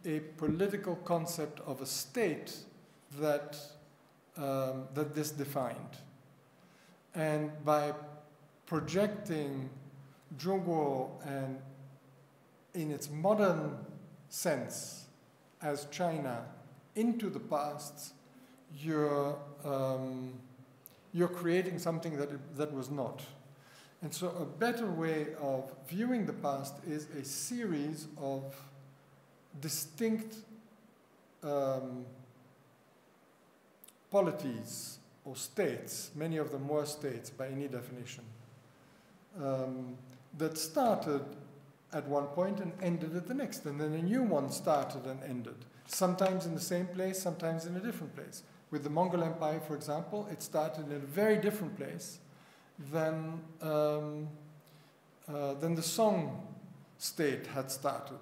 a political concept of a state that this defined. And by projecting Zhongguo and in its modern sense as China into the past, you're creating something that was not. And so a better way of viewing the past is a series of distinct polities or states, many of them were states by any definition, that started at one point and ended at the next, and then a new one started and ended, sometimes in the same place, sometimes in a different place. With the Mongol Empire, for example, it started in a very different place than the Song state had started,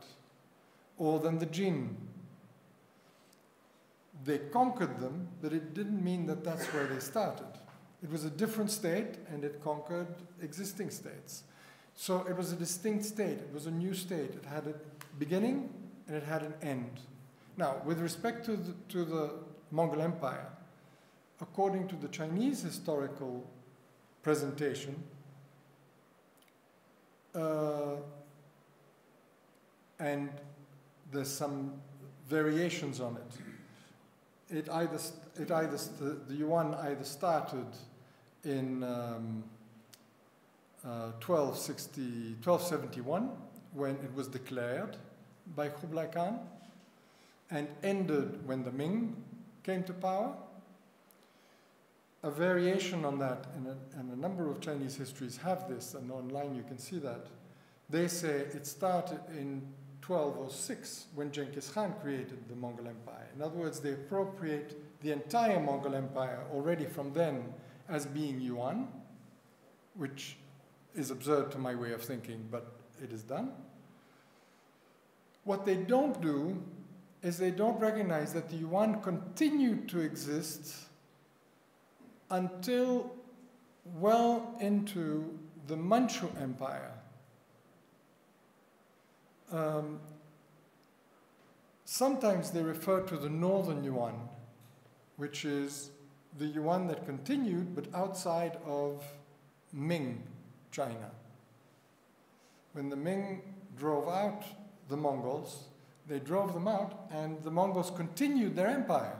or than the Jin. They conquered them, but it didn't mean that that's where they started. It was a different state, and it conquered existing states. So it was a distinct state. It was a new state. It had a beginning, and it had an end. Now, with respect to the Mongol Empire, according to the Chinese historical presentation, and there's some variations on it. The Yuan either started in 1271, when it was declared by Kublai Khan, and ended when the Ming came to power. A variation on that, and a number of Chinese histories have this, and online you can see that. They say it started in 1206 when Genghis Khan created the Mongol Empire. In other words, they appropriate the entire Mongol Empire already from then as being Yuan, which is absurd to my way of thinking, but it is done. What they don't do is they don't recognize that the Yuan continued to exist until well into the Manchu Empire. Sometimes they refer to the northern Yuan, which is the Yuan that continued but outside of Ming China. When the Ming drove out the Mongols, they drove them out, and the Mongols continued their empire,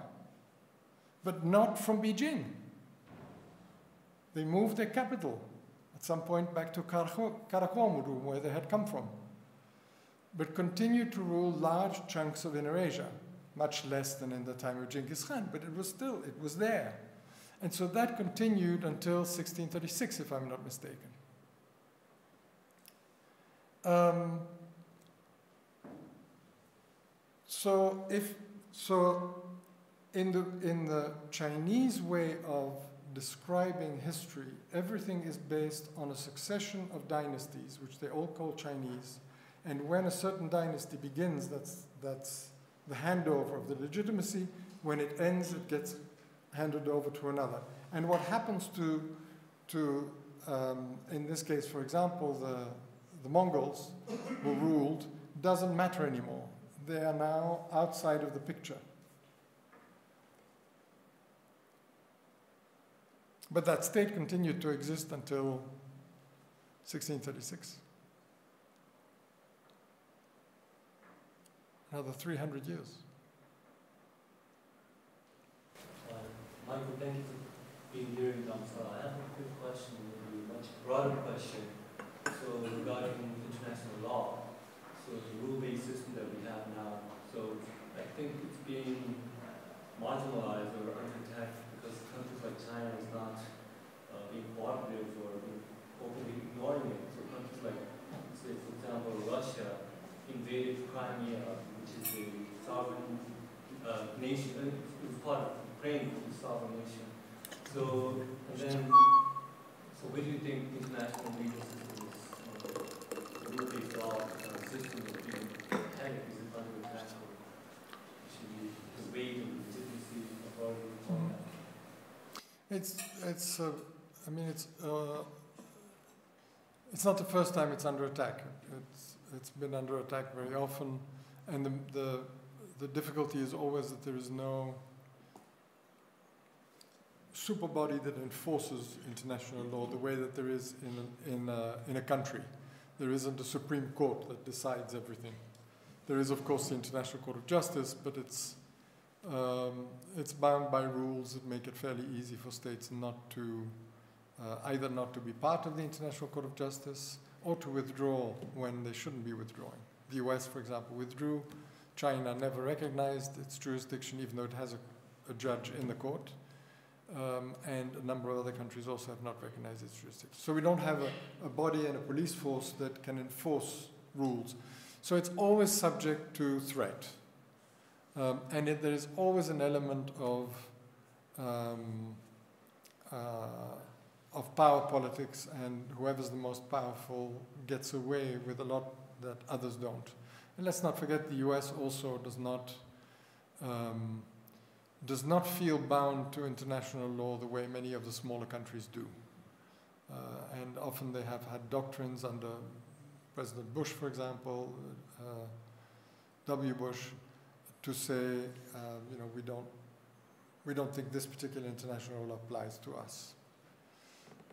but not from Beijing. They moved their capital at some point back to Karakorum, where they had come from, but continued to rule large chunks of Inner Asia, much less than in the time of Genghis Khan, but it was there. And so that continued until 1636, if I'm not mistaken. So in the Chinese way of describing history, everything is based on a succession of dynasties, which they all call Chinese. And when a certain dynasty begins, that's the handover of the legitimacy. When it ends, it gets handed over to another. And what happens to in this case, for example, the Mongols who ruled, doesn't matter anymore. They are now outside of the picture. But that state continued to exist until 1636. another 300 years. Michael, thank you for being here in Damsala. I have a quick question, maybe a much broader question. So regarding international law, so the rule-based system that we have now, so I think it's being marginalized or under attack because countries like China is not being cooperative or openly ignoring it. So countries like, say, for example, Russia invaded Crimea, which is a sovereign nation. It was part of Ukraine, which is a sovereign nation. So, and then, so where do you think international legal systems, the rule-based law system is being headed? Is it under attack, or should be the weight of legitimacy, authority, all that? It's not the first time it's under attack. It's been under attack very often, and the difficulty is always that there is no super body that enforces international law the way that there is in a country. There isn't a Supreme Court that decides everything. There is, of course, the International Court of Justice, but it's bound by rules that make it fairly easy for states not to either not to be part of the International Court of Justice or to withdraw when they shouldn't be withdrawing. The US, for example, withdrew. China never recognized its jurisdiction, even though it has a judge in the court. And a number of other countries also have not recognized its jurisdiction. So we don't have a body and a police force that can enforce rules. So it's always subject to threat. And there is always an element of power politics, and whoever's the most powerful gets away with a lot that others don't. And let's not forget the US also does not feel bound to international law the way many of the smaller countries do. And often they have had doctrines under President Bush, for example, W. Bush, to say, we don't think this particular international law applies to us.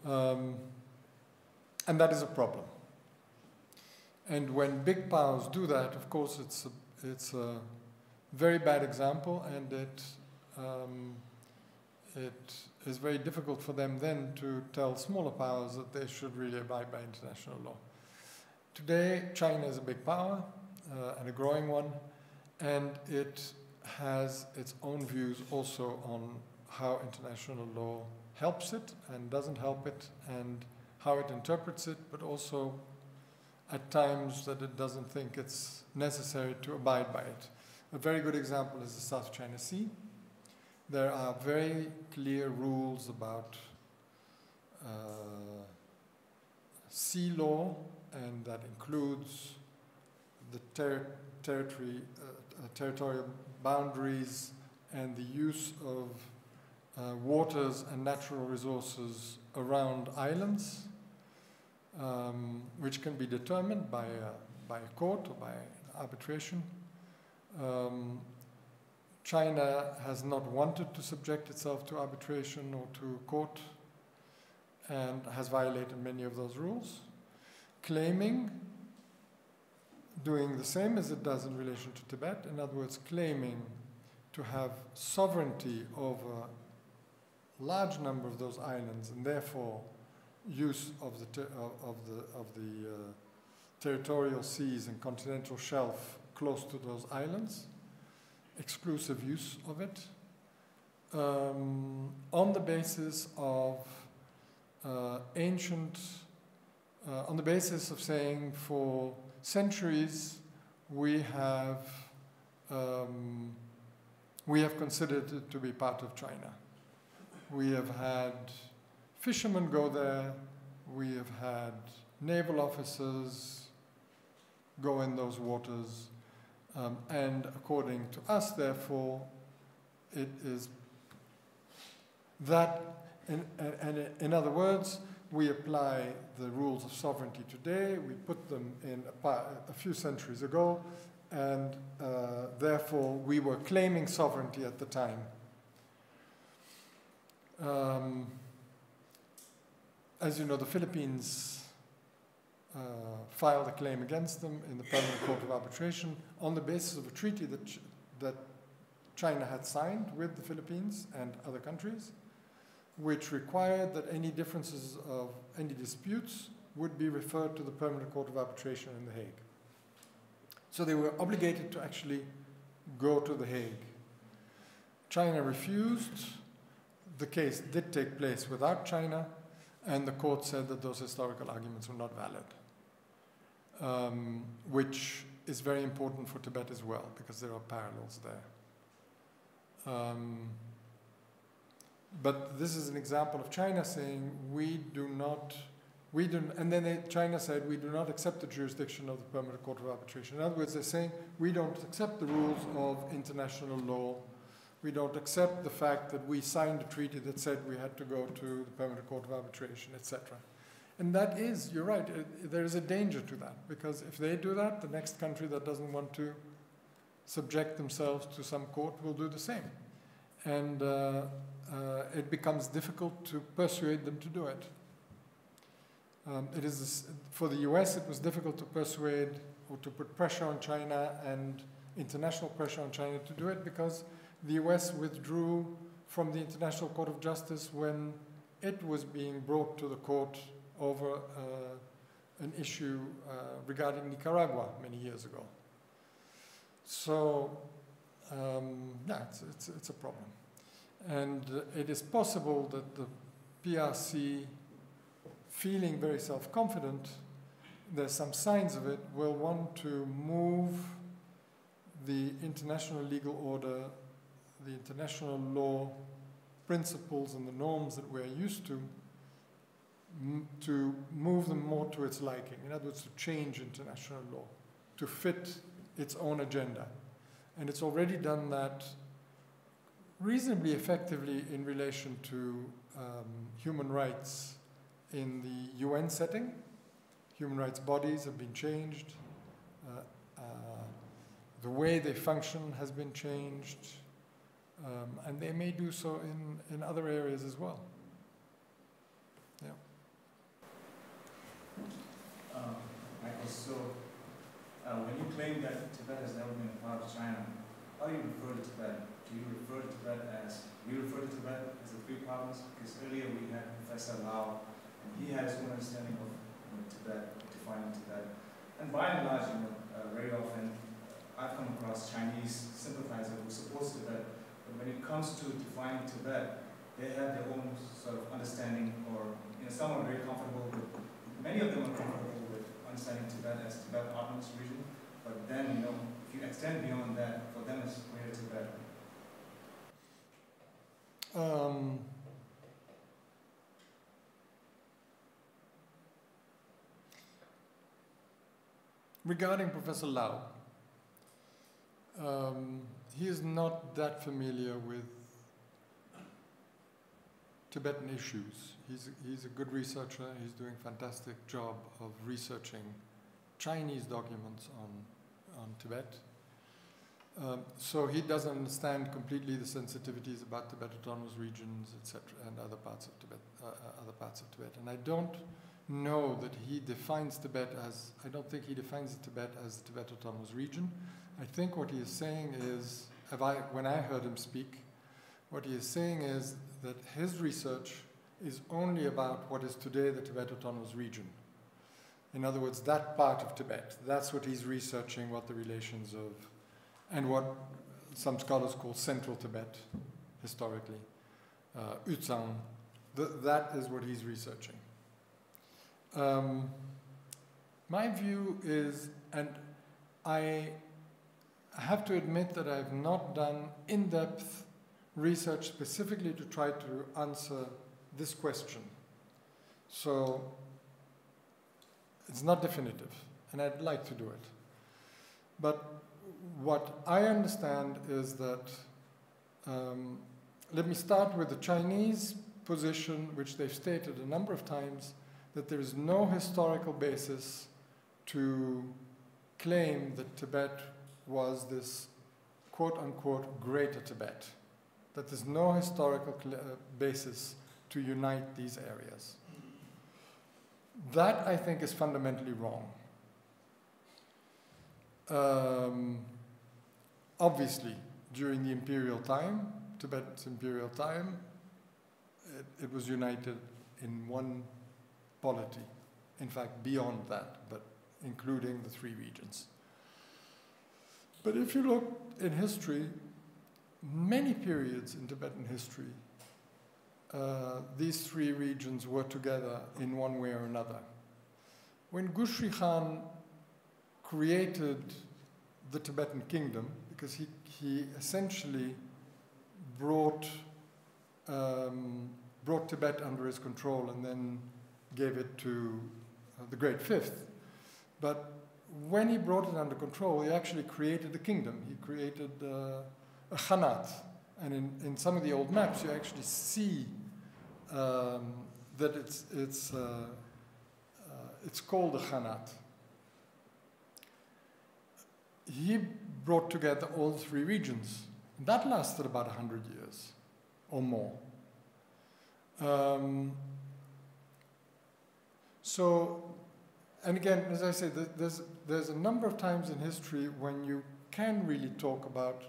And that is a problem. And when big powers do that, of course, it's a very bad example, and it is very difficult for them then to tell smaller powers that they should really abide by international law. Today, China is a big power, and a growing one, and it has its own views also on how international law helps it and doesn't help it, and how it interprets it, but also at times that it doesn't think it's necessary to abide by it. A very good example is the South China Sea. There are very clear rules about sea law, and that includes the territorial boundaries and the use of waters and natural resources around islands, which can be determined by a court or by arbitration. China has not wanted to subject itself to arbitration or to court, and has violated many of those rules, claiming, doing the same as it does in relation to Tibet, in other words, claiming to have sovereignty over a large number of those islands, and therefore use of the territorial seas and continental shelf close to those islands, exclusive use of it, on the basis of on the basis of saying for centuries we have considered it to be part of China. We have had fishermen go there, we have had naval officers go in those waters, and according to us, therefore, it is that, in other words, we apply the rules of sovereignty today, we put them in a few centuries ago, and therefore we were claiming sovereignty at the time. As you know, the Philippines filed a claim against them in the Permanent Court of Arbitration on the basis of a treaty that China had signed with the Philippines and other countries, which required that any differences of any disputes would be referred to the Permanent Court of Arbitration in The Hague. So they were obligated to actually go to The Hague. China refused. The case did take place without China, and the court said that those historical arguments were not valid, which is very important for Tibet as well, because there are parallels there. But this is an example of China saying, and then China said, we do not accept the jurisdiction of the Permanent Court of Arbitration. In other words, they're saying, we don't accept the rules of international law. We don't accept the fact that we signed a treaty that said we had to go to the Permanent Court of Arbitration, etc. And that is, you're right, there is a danger to that, because if they do that, the next country that doesn't want to subject themselves to some court will do the same. And it becomes difficult to persuade them to do it. For the US, it was difficult to persuade or to put pressure on China and international pressure on China to do it, because the US withdrew from the International Court of Justice when it was being brought to the court over an issue regarding Nicaragua many years ago. So, yeah, it's a problem. And it is possible that the PRC, feeling very self-confident, there's some signs of it, will want to move the international legal order, the international law principles and the norms that we're used to move them more to its liking. In other words, to change international law, to fit its own agenda. And it's already done that reasonably effectively in relation to human rights in the UN setting. Human rights bodies have been changed. The way they function has been changed. And they may do so in other areas as well. Yeah. Michael, so when you claim that Tibet has never been a part of China, how do you refer to Tibet? Do you refer to Tibet as a free province? Because earlier we had Professor Lau, and he had his own understanding of Tibet, defining Tibet. And by and large, very often I've come across Chinese sympathizers who support Tibet, but when it comes to defining Tibet, they have their own sort of understanding, or some are very comfortable with, many of them are comfortable with understanding Tibet as Tibet Autonomous Region, but then, if you extend beyond that, for them it's Greater Tibet. Regarding Professor Lau, he is not that familiar with Tibetan issues. He's a good researcher. He's doing a fantastic job of researching Chinese documents on Tibet. So he doesn't understand completely the sensitivities about Tibet autonomous regions, etc., and other parts of Tibet. And I don't know that he defines Tibet as. I don't think he defines Tibet as the Tibet autonomous region. I think what he is saying is, when I heard him speak, what he is saying is that his research is only about what is today the Tibet autonomous region. In other words, that part of Tibet. That's what he's researching, what the relations of, and what some scholars call Central Tibet, historically. Uzang, that is what he's researching. My view is, and I have to admit that I've not done in-depth research specifically to try to answer this question. So it's not definitive, and I'd like to do it. But what I understand is that, let me start with the Chinese position, which they've stated a number of times, that there is no historical basis to claim that Tibet was this quote-unquote Greater Tibet, that there's no historical basis to unite these areas. That, I think, is fundamentally wrong. Obviously, during the imperial time, Tibet's imperial time, it was united in one polity. In fact, beyond that, but including the three regions. But if you look in history, many periods in Tibetan history, these three regions were together in one way or another. When Gushri Khan created the Tibetan kingdom, because he essentially brought Tibet under his control and then gave it to the Great Fifth. But when he brought it under control, he actually created a kingdom. He created a Khanat. And in some of the old maps, you actually see that it's called a Khanat. He brought together all three regions. And that lasted about 100 years or more. And again, as I say, there's a number of times in history when you can really talk about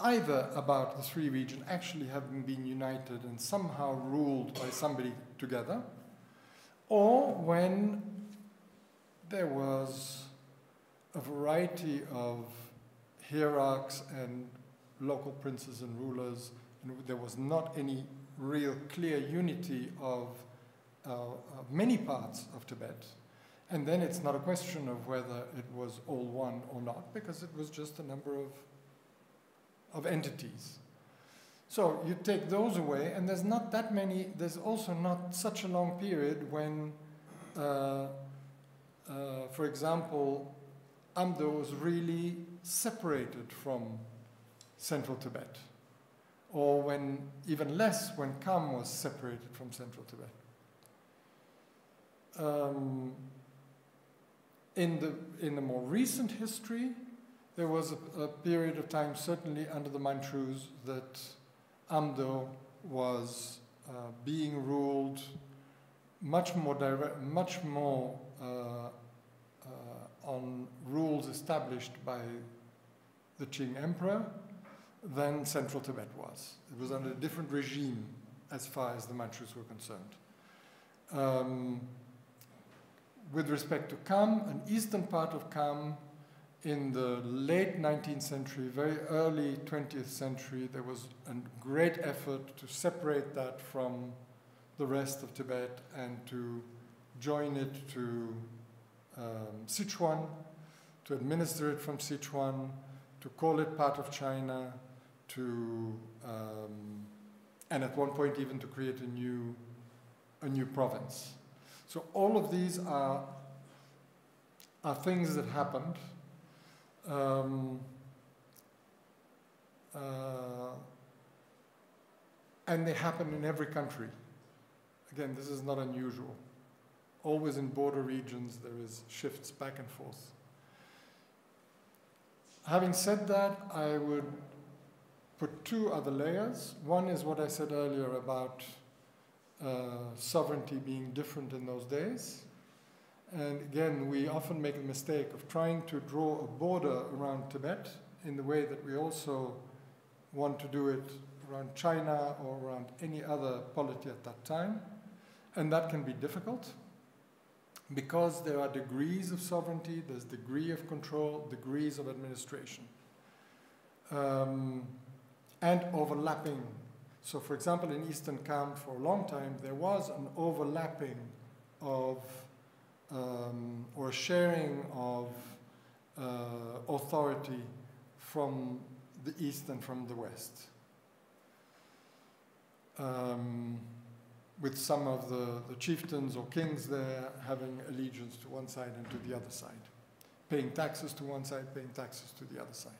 either about the three regions actually having been united and somehow ruled by somebody together, or when there was a variety of hierarchs and local princes and rulers, and there was not any real clear unity of many parts of Tibet. And then it's not a question of whether it was all one or not, because it was just a number of entities. So you take those away, and there's not that many, there's also not such a long period when, for example, Amdo was really separated from central Tibet, or when, even less, when Kham was separated from central Tibet. In the more recent history, there was a period of time, certainly under the Manchus, that Amdo was being ruled much more direct, much more on rules established by the Ching emperor than central Tibet was. It was under a different regime as far as the Manchus were concerned. With respect to Kham, an eastern part of Kham, in the late 19th century, very early 20th century, there was a great effort to separate that from the rest of Tibet and to join it to Sichuan, to administer it from Sichuan, to call it part of China, and at one point even to create a new province. So all of these are things that happened. And they happen in every country. Again, this is not unusual. Always in border regions, there is shifts back and forth. Having said that, I would put two other layers. One is what I said earlier about sovereignty being different in those days. And again, we often make the mistake of trying to draw a border around Tibet in the way that we also want to do it around China or around any other polity at that time. And that can be difficult because there are degrees of sovereignty, there's degree of control, degrees of administration, and overlapping. So for example, in Eastern Kham for a long time, there was an overlapping of or sharing of authority from the East and from the West. With some of the chieftains or kings there having allegiance to one side and to the other side, paying taxes to one side, paying taxes to the other side.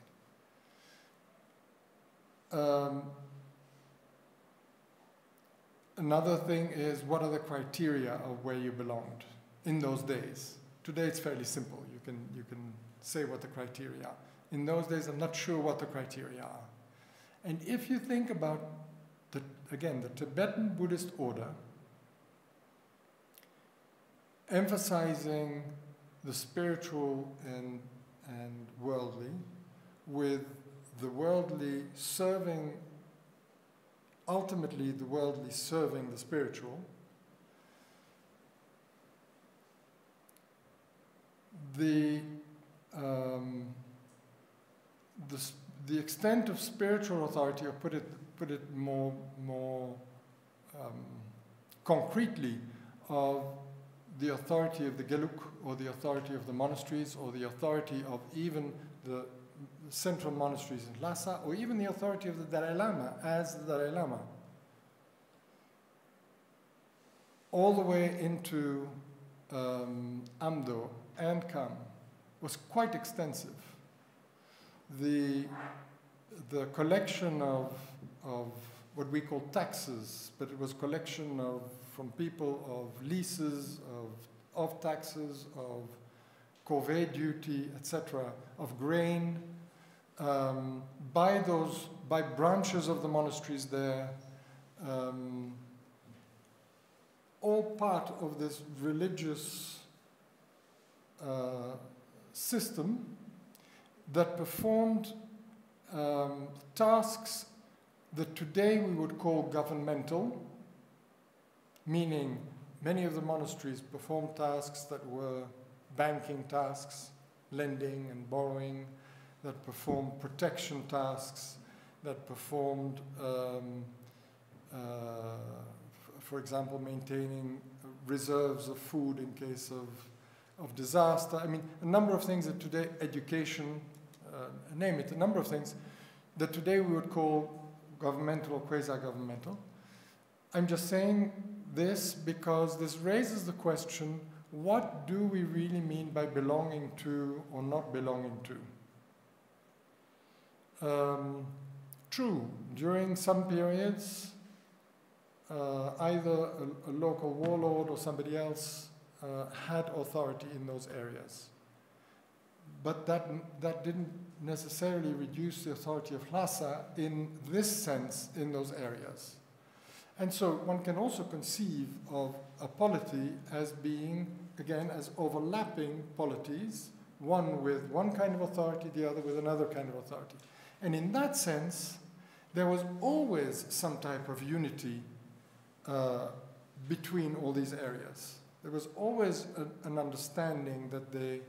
Another thing is, what are the criteria of where you belonged in those days? Today it's fairly simple. You can say what the criteria are. In those days, I'm not sure what the criteria are. And if you think about, again, the Tibetan Buddhist order emphasizing the spiritual and worldly, with the worldly serving, ultimately the worldly serving the spiritual. The extent of spiritual authority, or put it more concretely, of the authority of the geluk, or the authority of the monasteries, or the authority of even the central monasteries in Lhasa, or even the authority of the Dalai Lama as the Dalai Lama, all the way into Amdo and Kham, was quite extensive. The collection of what we call taxes, but it was collection from people of leases, of taxes, of corvée duty, etc., of grain, by branches of the monasteries there, all part of this religious system that performed tasks that today we would call governmental, meaning many of the monasteries performed tasks that were banking tasks, lending and borrowing, that performed protection tasks, that performed, for example, maintaining reserves of food in case of disaster. I mean, a number of things that today, education, name it, a number of things that today we would call governmental or quasi-governmental. I'm just saying this because this raises the question, what do we really mean by belonging to or not belonging to? True, during some periods, either a local warlord or somebody else had authority in those areas. But that didn't necessarily reduce the authority of Lhasa in this sense in those areas. And so one can also conceive of a polity as being, again, as overlapping polities, one with one kind of authority, the other with another kind of authority. And in that sense, there was always some type of unity between all these areas. There was always an understanding that they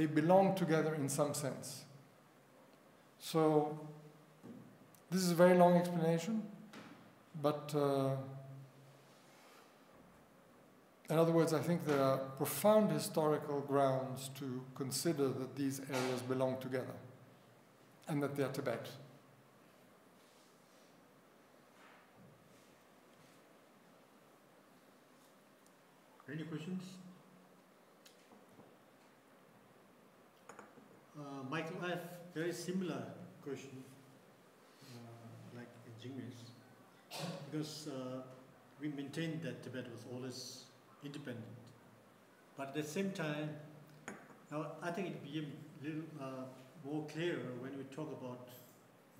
belong together in some sense. So this is a very long explanation, but in other words, I think there are profound historical grounds to consider that these areas belong together and that they are Tibet. Any questions? Michael, I have a very similar question, like in Genghis, because we maintained that Tibet was always independent. But at the same time, now I think it became a little more clearer when we talk about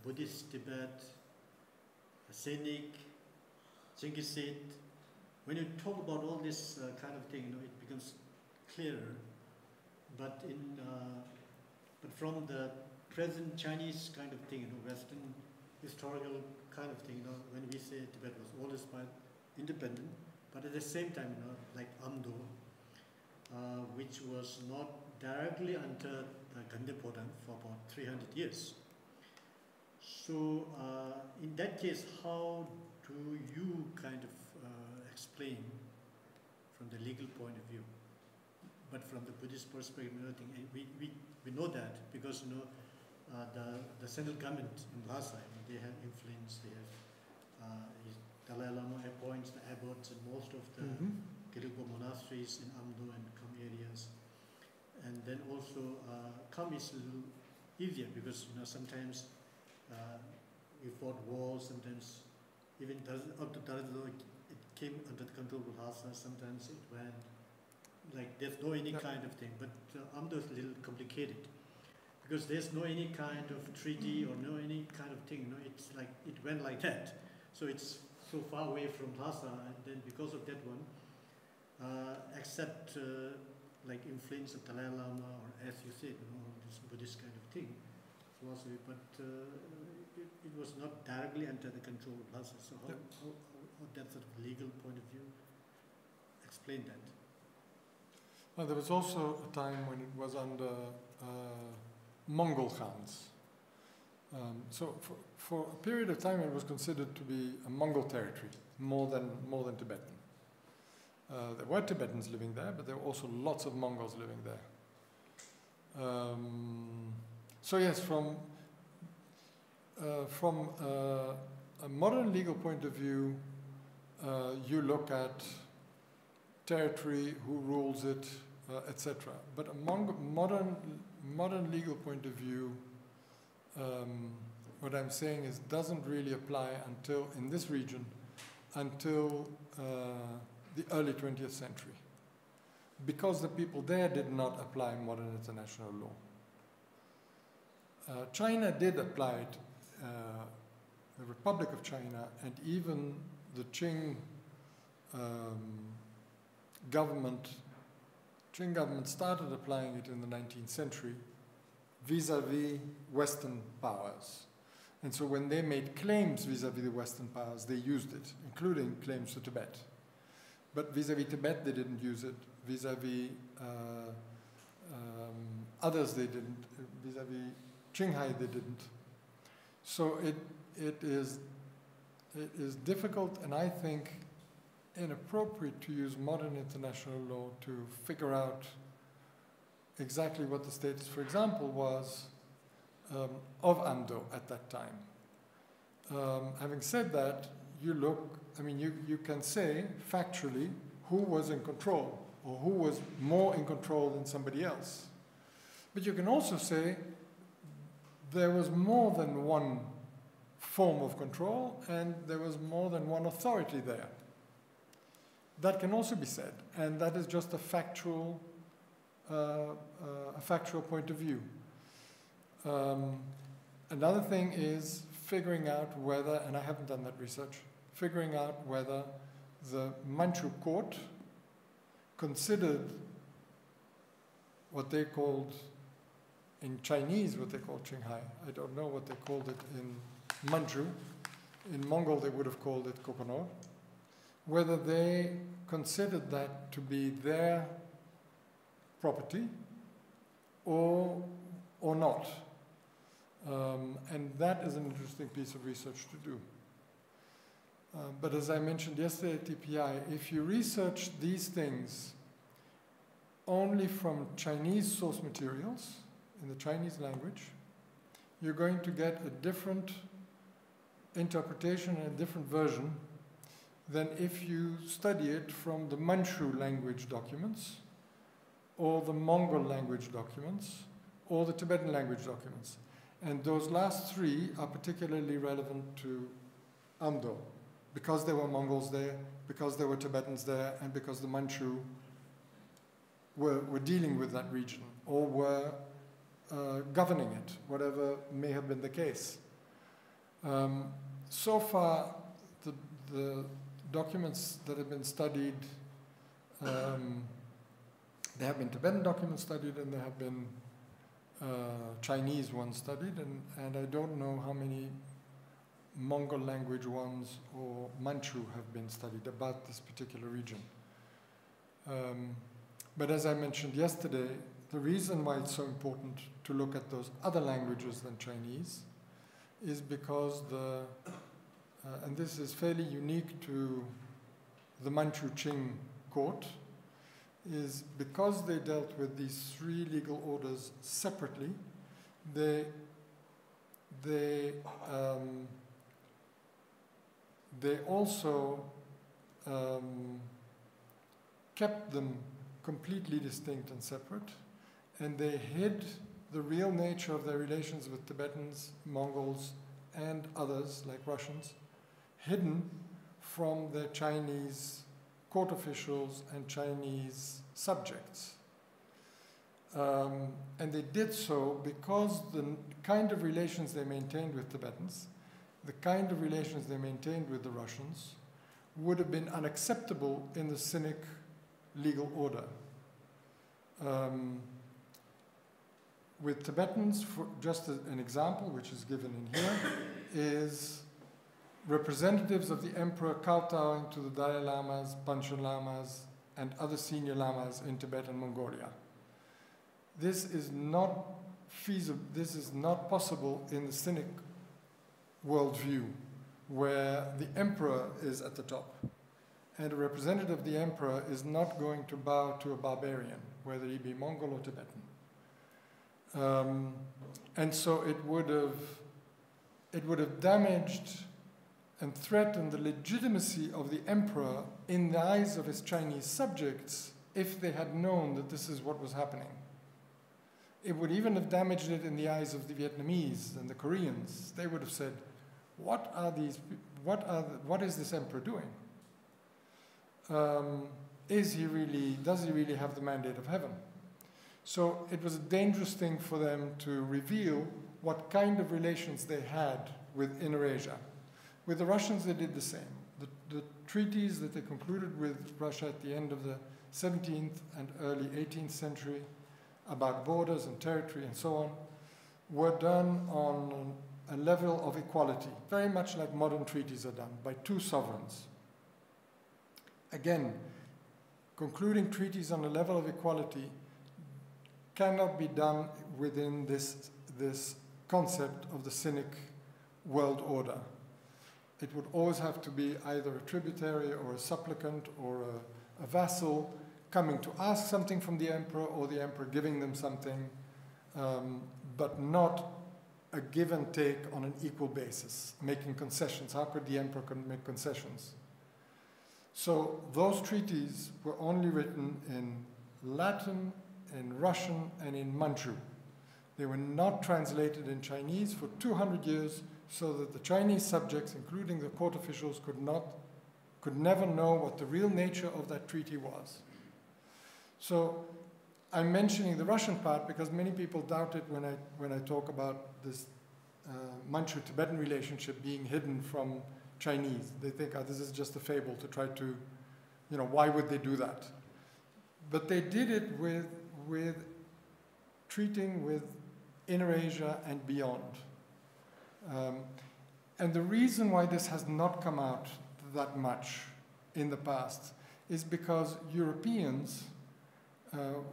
Buddhist Tibet, Scenic, Genghis. When you talk about all this kind of thing, it becomes clearer. But but from the present Chinese kind of thing, Western historical kind of thing, when we say Tibet was always independent, but at the same time, like Amdo, which was not directly under the Gandhi-Podang for about 300 years. So in that case, how do you kind of explain from the legal point of view, but from the Buddhist perspective, we know that because the central government in Lhasa, they have influence. They have Dalai Lama appoints the abbots in most of the Gelugpa monasteries in Amdo and Kham areas, and then also Kham is a little easier because sometimes we fought wars, sometimes even up to Darzalo, it came under the control of Lhasa, sometimes it went, like there's no any kind of thing, but Amdo is a little complicated because there's no any kind of treaty or no any kind of thing, it's like, it went like that. So it's so far away from Lhasa, and then because of that one, except like influence of Dalai Lama or, as you said, this Buddhist kind of thing, philosophy, but it was not directly under the control of Lhasa. So how that sort of legal point of view, explain that. Well, there was also a time when it was under Mongol Khans. So for a period of time it was considered to be a Mongol territory, more than Tibetan. There were Tibetans living there, but there were also lots of Mongols living there. So yes, from a modern legal point of view, you look at territory, who rules it, etc. But a modern legal point of view, what I'm saying is doesn't really apply until, in this region, until the early 20th century, because the people there did not apply modern international law. China did apply it, the Republic of China, and even the Ching government started applying it in the 19th century vis-à-vis Western powers. And so when they made claims vis-à-vis the Western powers, they used it, including claims to Tibet. But vis-à-vis Tibet, they didn't use it. Vis-à-vis others, they didn't. Vis-à-vis Qinghai, they didn't. So it is difficult, and I think inappropriate to use modern international law to figure out exactly what the status, for example, was of Amdo at that time. Having said that, you can say factually who was in control or who was more in control than somebody else. But you can also say there was more than one form of control and there was more than one authority there. That can also be said, and that is just a factual point of view. Another thing is figuring out whether, and I haven't done that research, figuring out whether the Manchu court considered what they called in Chinese, what they called Qinghai. I don't know what they called it in Manchu. In Mongol, they would have called it Kokonor. Whether they considered that to be their property or not. And that is an interesting piece of research to do. But as I mentioned yesterday at TPI, if you research these things only from Chinese source materials in the Chinese language, you're going to get a different interpretation and a different version than if you study it from the Manchu language documents or the Mongol language documents or the Tibetan language documents. And those last three are particularly relevant to Amdo, because there were Mongols there, because there were Tibetans there, and because the Manchu were dealing with that region or were governing it, whatever may have been the case. So far, the documents that have been studied, there have been Tibetan documents studied and there have been Chinese ones studied, and I don't know how many Mongol language ones or Manchu have been studied about this particular region. But as I mentioned yesterday, the reason why it's so important to look at those other languages than Chinese is because and this is fairly unique to the Manchu Ching court, is because they dealt with these three legal orders separately, they also kept them completely distinct and separate, and they hid the real nature of their relations with Tibetans, Mongols, and others like Russians, hidden from their Chinese court officials and Chinese subjects. And they did so because the kind of relations they maintained with Tibetans, the kind of relations they maintained with the Russians, would have been unacceptable in the Sinic legal order. With Tibetans, for just an example, which is given in here, is representatives of the emperor kowtowing to the Dalai Lamas, Panchen Lamas, and other senior lamas in Tibet and Mongolia. This is not feasible, this is not possible in the Cynic worldview, where the emperor is at the top. And a representative of the emperor is not going to bow to a barbarian, whether he be Mongol or Tibetan. And so it would have damaged and threatened the legitimacy of the emperor in the eyes of his Chinese subjects if they had known that this is what was happening. It would even have damaged it in the eyes of the Vietnamese and the Koreans. They would have said, what is this emperor doing? Does he really have the mandate of heaven? So it was a dangerous thing for them to reveal what kind of relations they had with Inner Asia. With the Russians, they did the same. The treaties that they concluded with Russia at the end of the 17th and early 18th century about borders and territory and so on were done on a level of equality, very much like modern treaties are done, by two sovereigns. Again, concluding treaties on a level of equality cannot be done within this concept of the Cynic world order. It would always have to be either a tributary or a supplicant or a vassal coming to ask something from the emperor, or the emperor giving them something, but not a give and take on an equal basis, making concessions. How could the emperor make concessions? So those treaties were only written in Latin, in Russian, and in Manchu. They were not translated in Chinese for 200 years, so that the Chinese subjects, including the court officials, could never know what the real nature of that treaty was. So I'm mentioning the Russian part because many people doubt it when I talk about this Manchu-Tibetan relationship being hidden from Chinese. They think, oh, this is just a fable to try to, why would they do that? But they did it with treating with Inner Asia and beyond. And the reason why this has not come out that much in the past is because Europeans,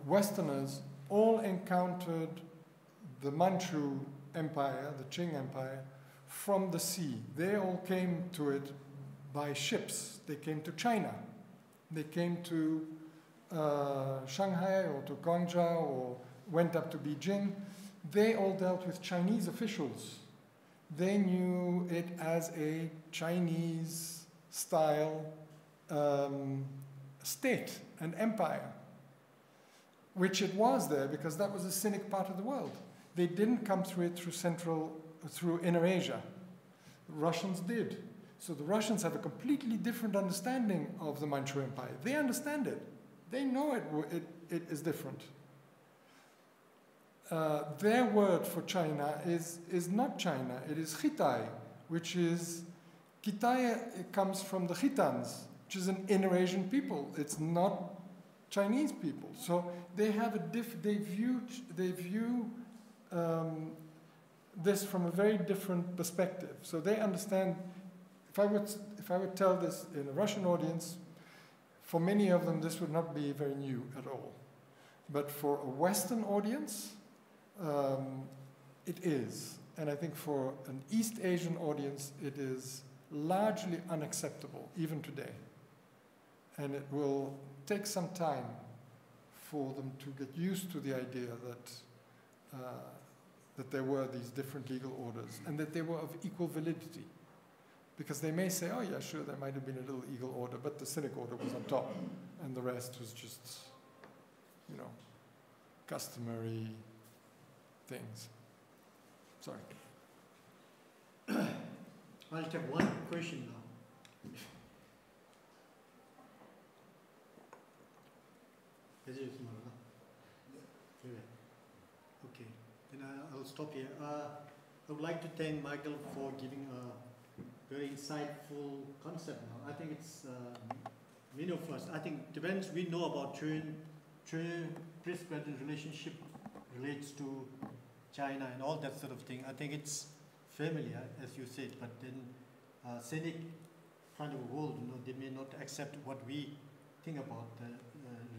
Westerners, all encountered the Manchu Empire, the Ching Empire, from the sea. They all came to it by ships. They came to China. They came to Shanghai or to Guangzhou or went up to Beijing. They all dealt with Chinese officials. They knew it as a Chinese-style state, an empire, which it was there because that was a Cynic part of the world. They didn't come through it through Inner Asia. The Russians did. So the Russians have a completely different understanding of the Manchu Empire. They understand it. They know it is different. Their word for China is not China, it is Khitai, which is, Khitai comes from the Khitans, which is an Inner Asian people. It's not Chinese people. So they have they view this from a very different perspective. So they understand, if I would tell this in a Russian audience, for many of them this would not be very new at all. But for a Western audience, it is. And I think for an East Asian audience, it is largely unacceptable, even today. And it will take some time for them to get used to the idea that there were these different legal orders and that they were of equal validity. Because they may say, oh yeah, sure, there might have been a little eagle order, but the Cynic order was on top, and the rest was just, customary things. Sorry. I'll take one question now. Okay, then I'll stop here. I would like to thank Michael for giving a very insightful concept now. I think it's many of us, I think Tibetans, we know about Tibetan relationship relates to China and all that sort of thing. I think it's familiar, as you said, but then scenic kind of world, they may not accept what we think about the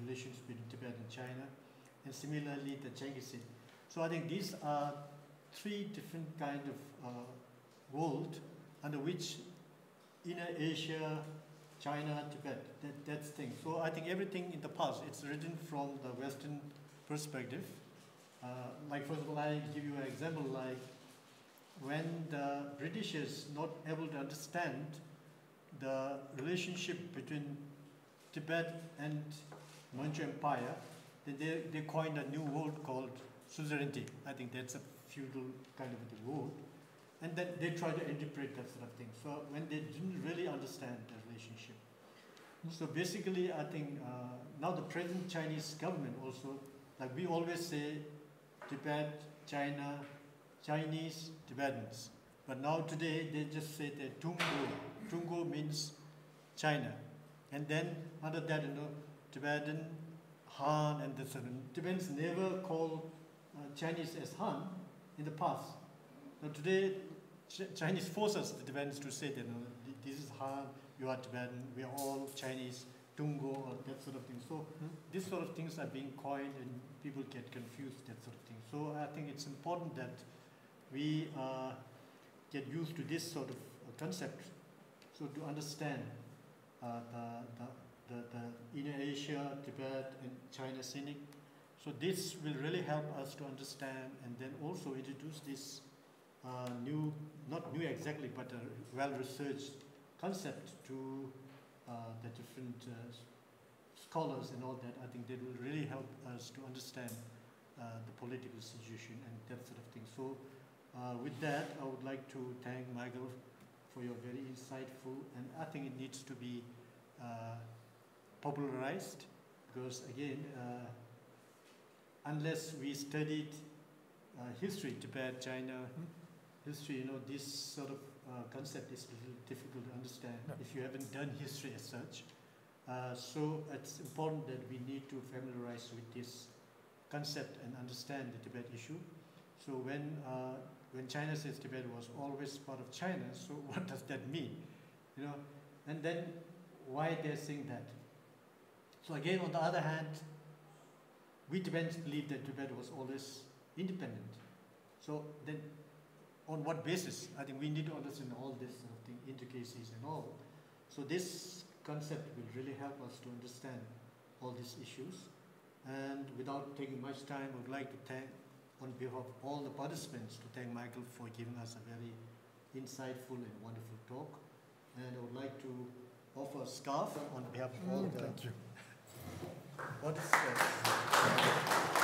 relations between Tibet and China, and similarly the Genghis. So I think these are three different kind of world under which inner Asia, China, Tibet, that's thing. So I think everything in the past, it's written from the Western perspective. Like for example, I give you an example, like when the Britishers not able to understand the relationship between Tibet and Manchu Empire, then they coined a new word called suzerainty. I think that's a feudal kind of a word. And then they try to interpret that sort of thing. So when they didn't really understand the relationship. So basically, I think now the present Chinese government also, like we always say, Tibet, China, Chinese, Tibetans. But now today, they just say that Tungo. Tungo means China. And then under that, Tibetan, Han, and the sort of Tibetans never call Chinese as Han in the past. Now today, Chinese forces the Tibetans to say that this is Han, you are Tibetan, we are all Chinese, Tungo, or that sort of thing. So these sort of things are being coined and people get confused, that sort of thing. So I think it's important that we get used to this sort of concept, so to understand the inner Asia, Tibet, and China scenic. So this will really help us to understand and then also introduce this new, not new exactly, but a well-researched concept to the different scholars and all that. I think that will really help us to understand the political situation and that sort of thing. So with that, I would like to thank Michael for your very insightful, and I think it needs to be popularized, because again, unless we studied history, Tibet, China, history, this sort of concept is a little difficult to understand if you haven't done history as such. So it's important that we need to familiarize with this concept and understand the Tibet issue. So when China says Tibet was always part of China, so what does that mean? And then why they're saying that? So again, on the other hand, we Tibetans believe that Tibet was always independent. So then, on what basis? I think we need to understand all this sort of thing, intricacies and all. So this concept will really help us to understand all these issues. And without taking much time, I would like to thank, on behalf of all the participants, to thank Michael for giving us a very insightful and wonderful talk. And I would like to offer a scarf on behalf of all the thank you. participants.